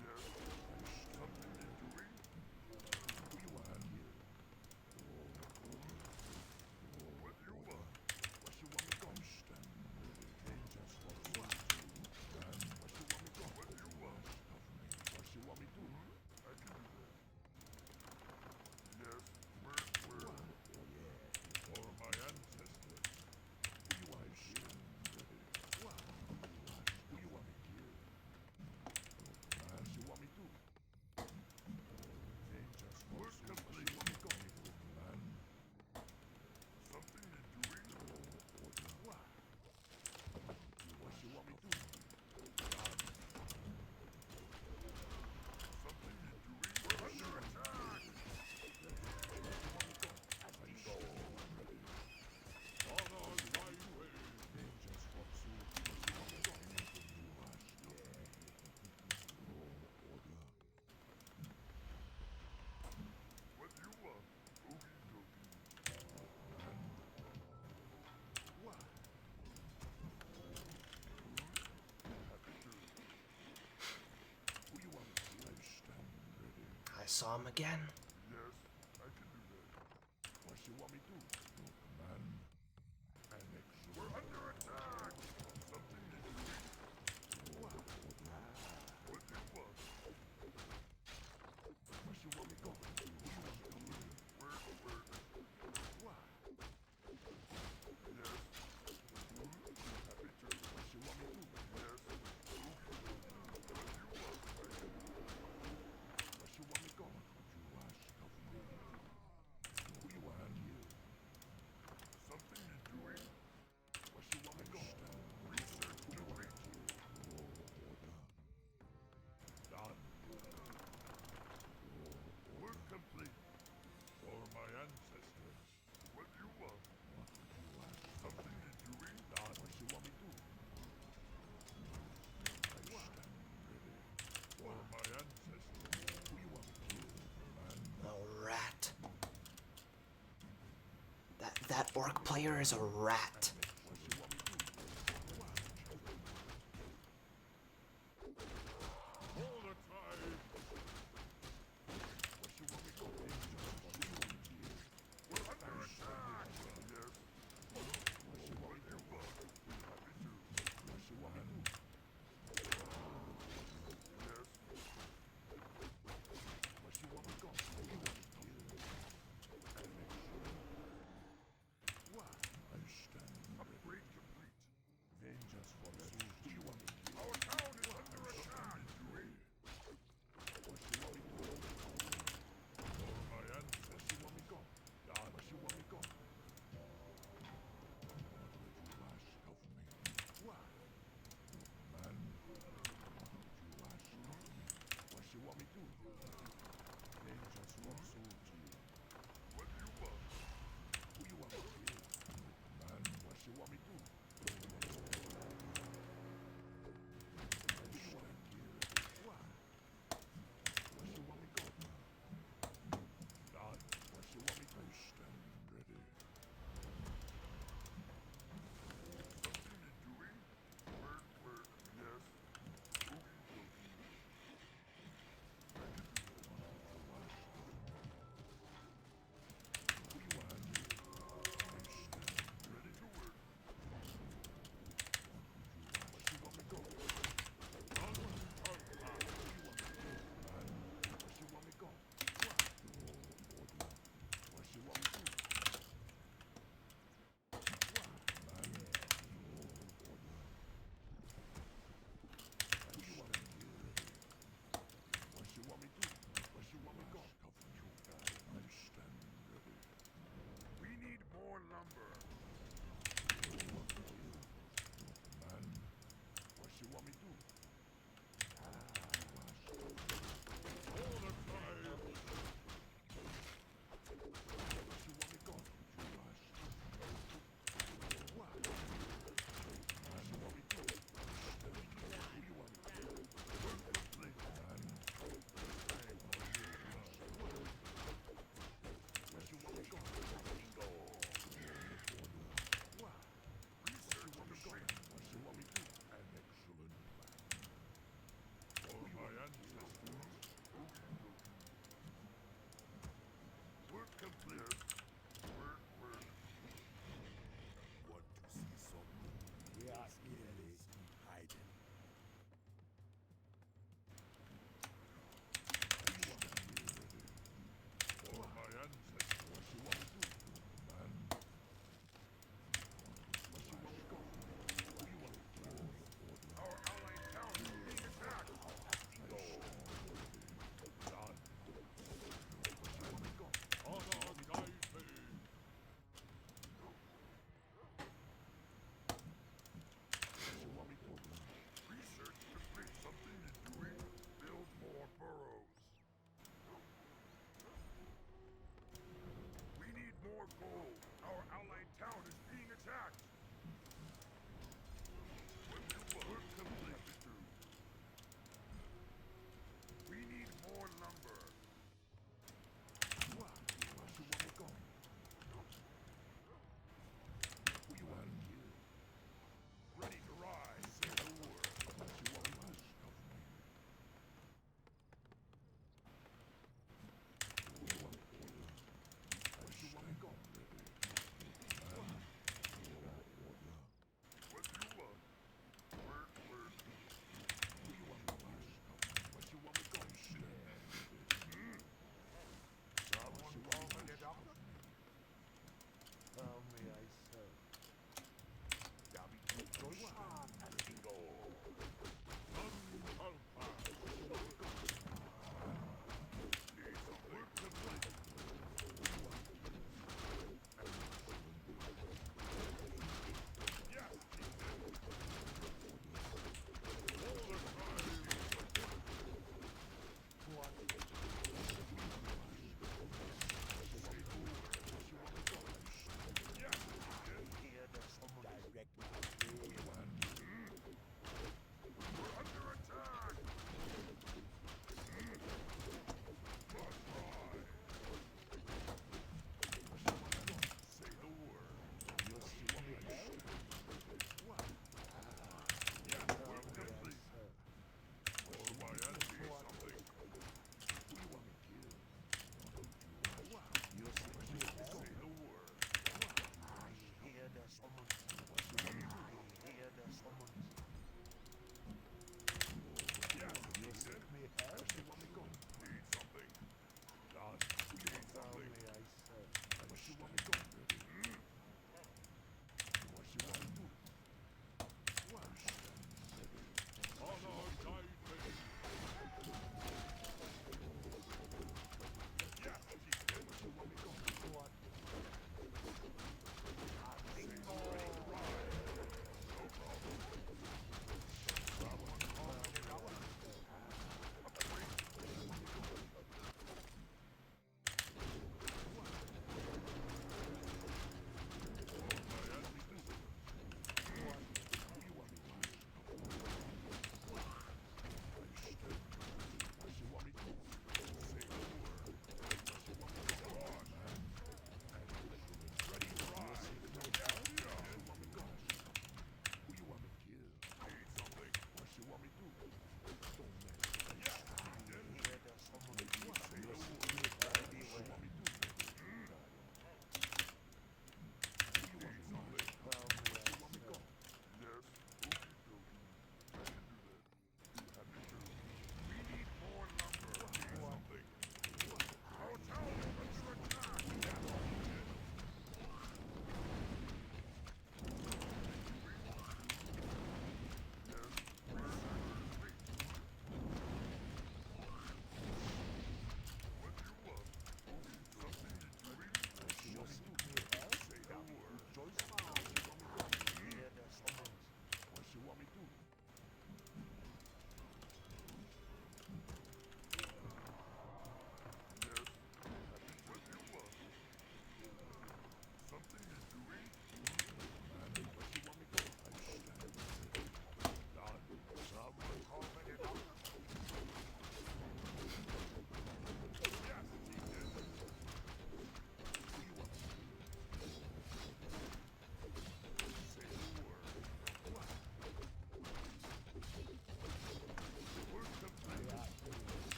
Yes. Something is doing. What do you want? What do you want? What you want me to stand? Just what you want. Man, what you want me to? What do you want? What you want me to? I can do that. Yes. Word. For my ancestors. Who you want to stand? What? Who you want me to kill? Man, you want me to? Just work complete. Man. Something you're doing? What? What you want me to do? Something you're doing? We're under attack! On our right way. Just what What do you want? Okey-dokey. What? Happy to. Who you want? I stand ready. I saw him again. Yes, I can do that. What you want me to do? Man. We're under attack! Something is doing. What? What do you want? What you want me to do? Work. What? Yes. Happy to. What you want me to do? Yes. What do you want? What you want me to do? You ask of me. Who you want? Something you're doing? What you want me to do? Research complete. Done. Work complete. For my ancestors. What do you want? Something you're doing? Done. What you want me to do? I stand ready. For my ancestors. Who you want me to kill? Man. Oh, rat. That orc player is a rat. What you want me to do? Hold the tide. What you want me to do? We're under attack. Yes. What you want me to do? Happy to. What you want me to do? Yes. What you want me to do? What? I stand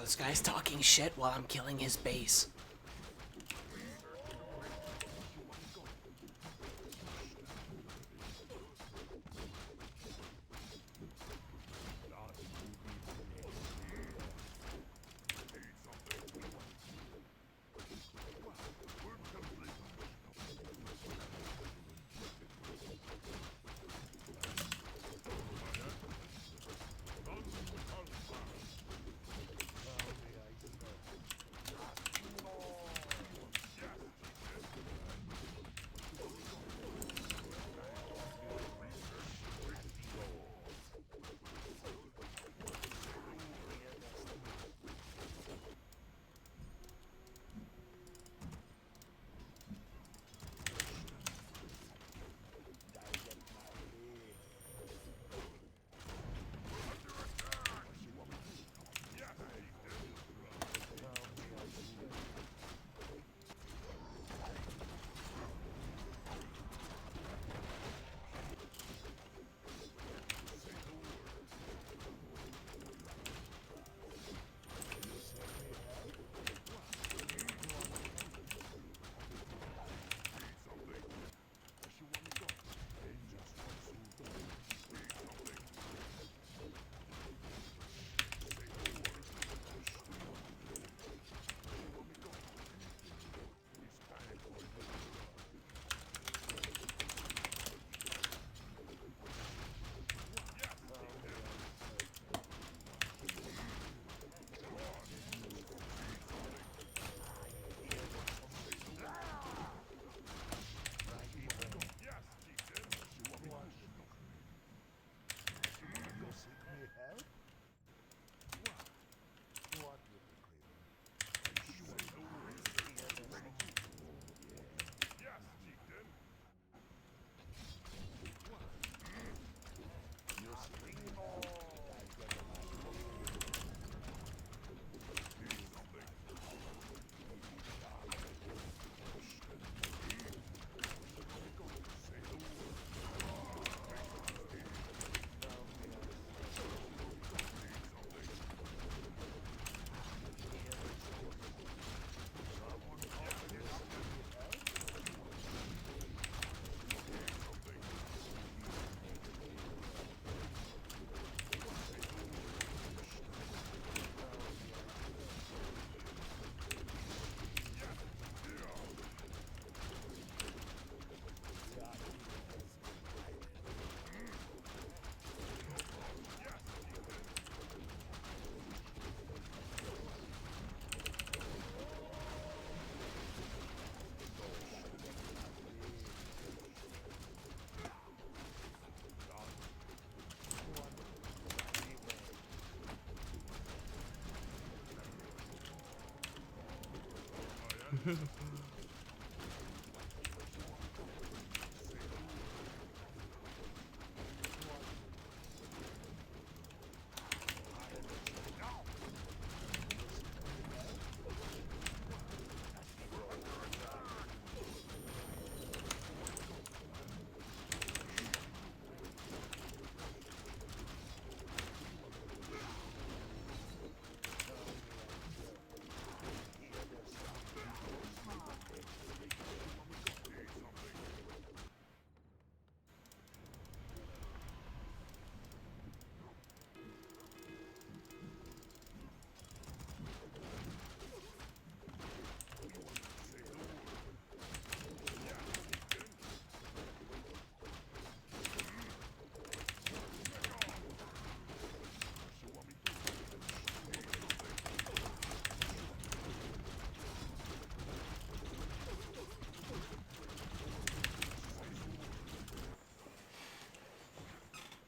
this guy's talking shit while I'm killing his base.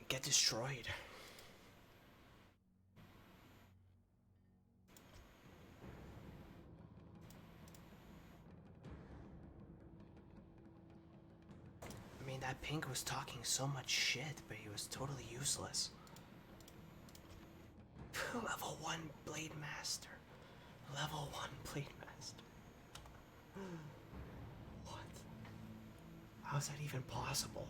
Get destroyed. I mean, that pink was talking so much shit, but he was totally useless. Level 1 Blade Master. Level 1 Blade Master. What? How's that even possible?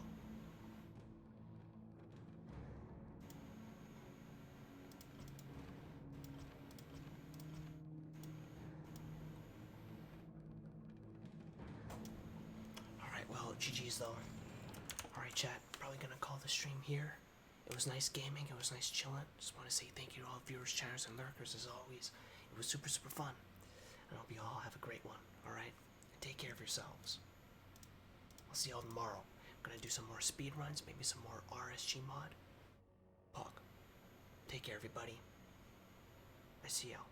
Alright, chat. Probably gonna call the stream here. It was nice gaming. It was nice chilling. Just want to say thank you to all viewers, chatters, and lurkers as always. It was super, super fun. And I hope you all have a great one. Alright? Take care of yourselves. I'll see y'all tomorrow. I'm gonna do some more speed runs, maybe some more RSG mod. Pog. Take care, everybody. I see y'all.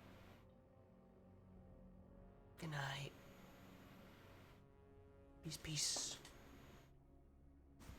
Good night. Peace, peace.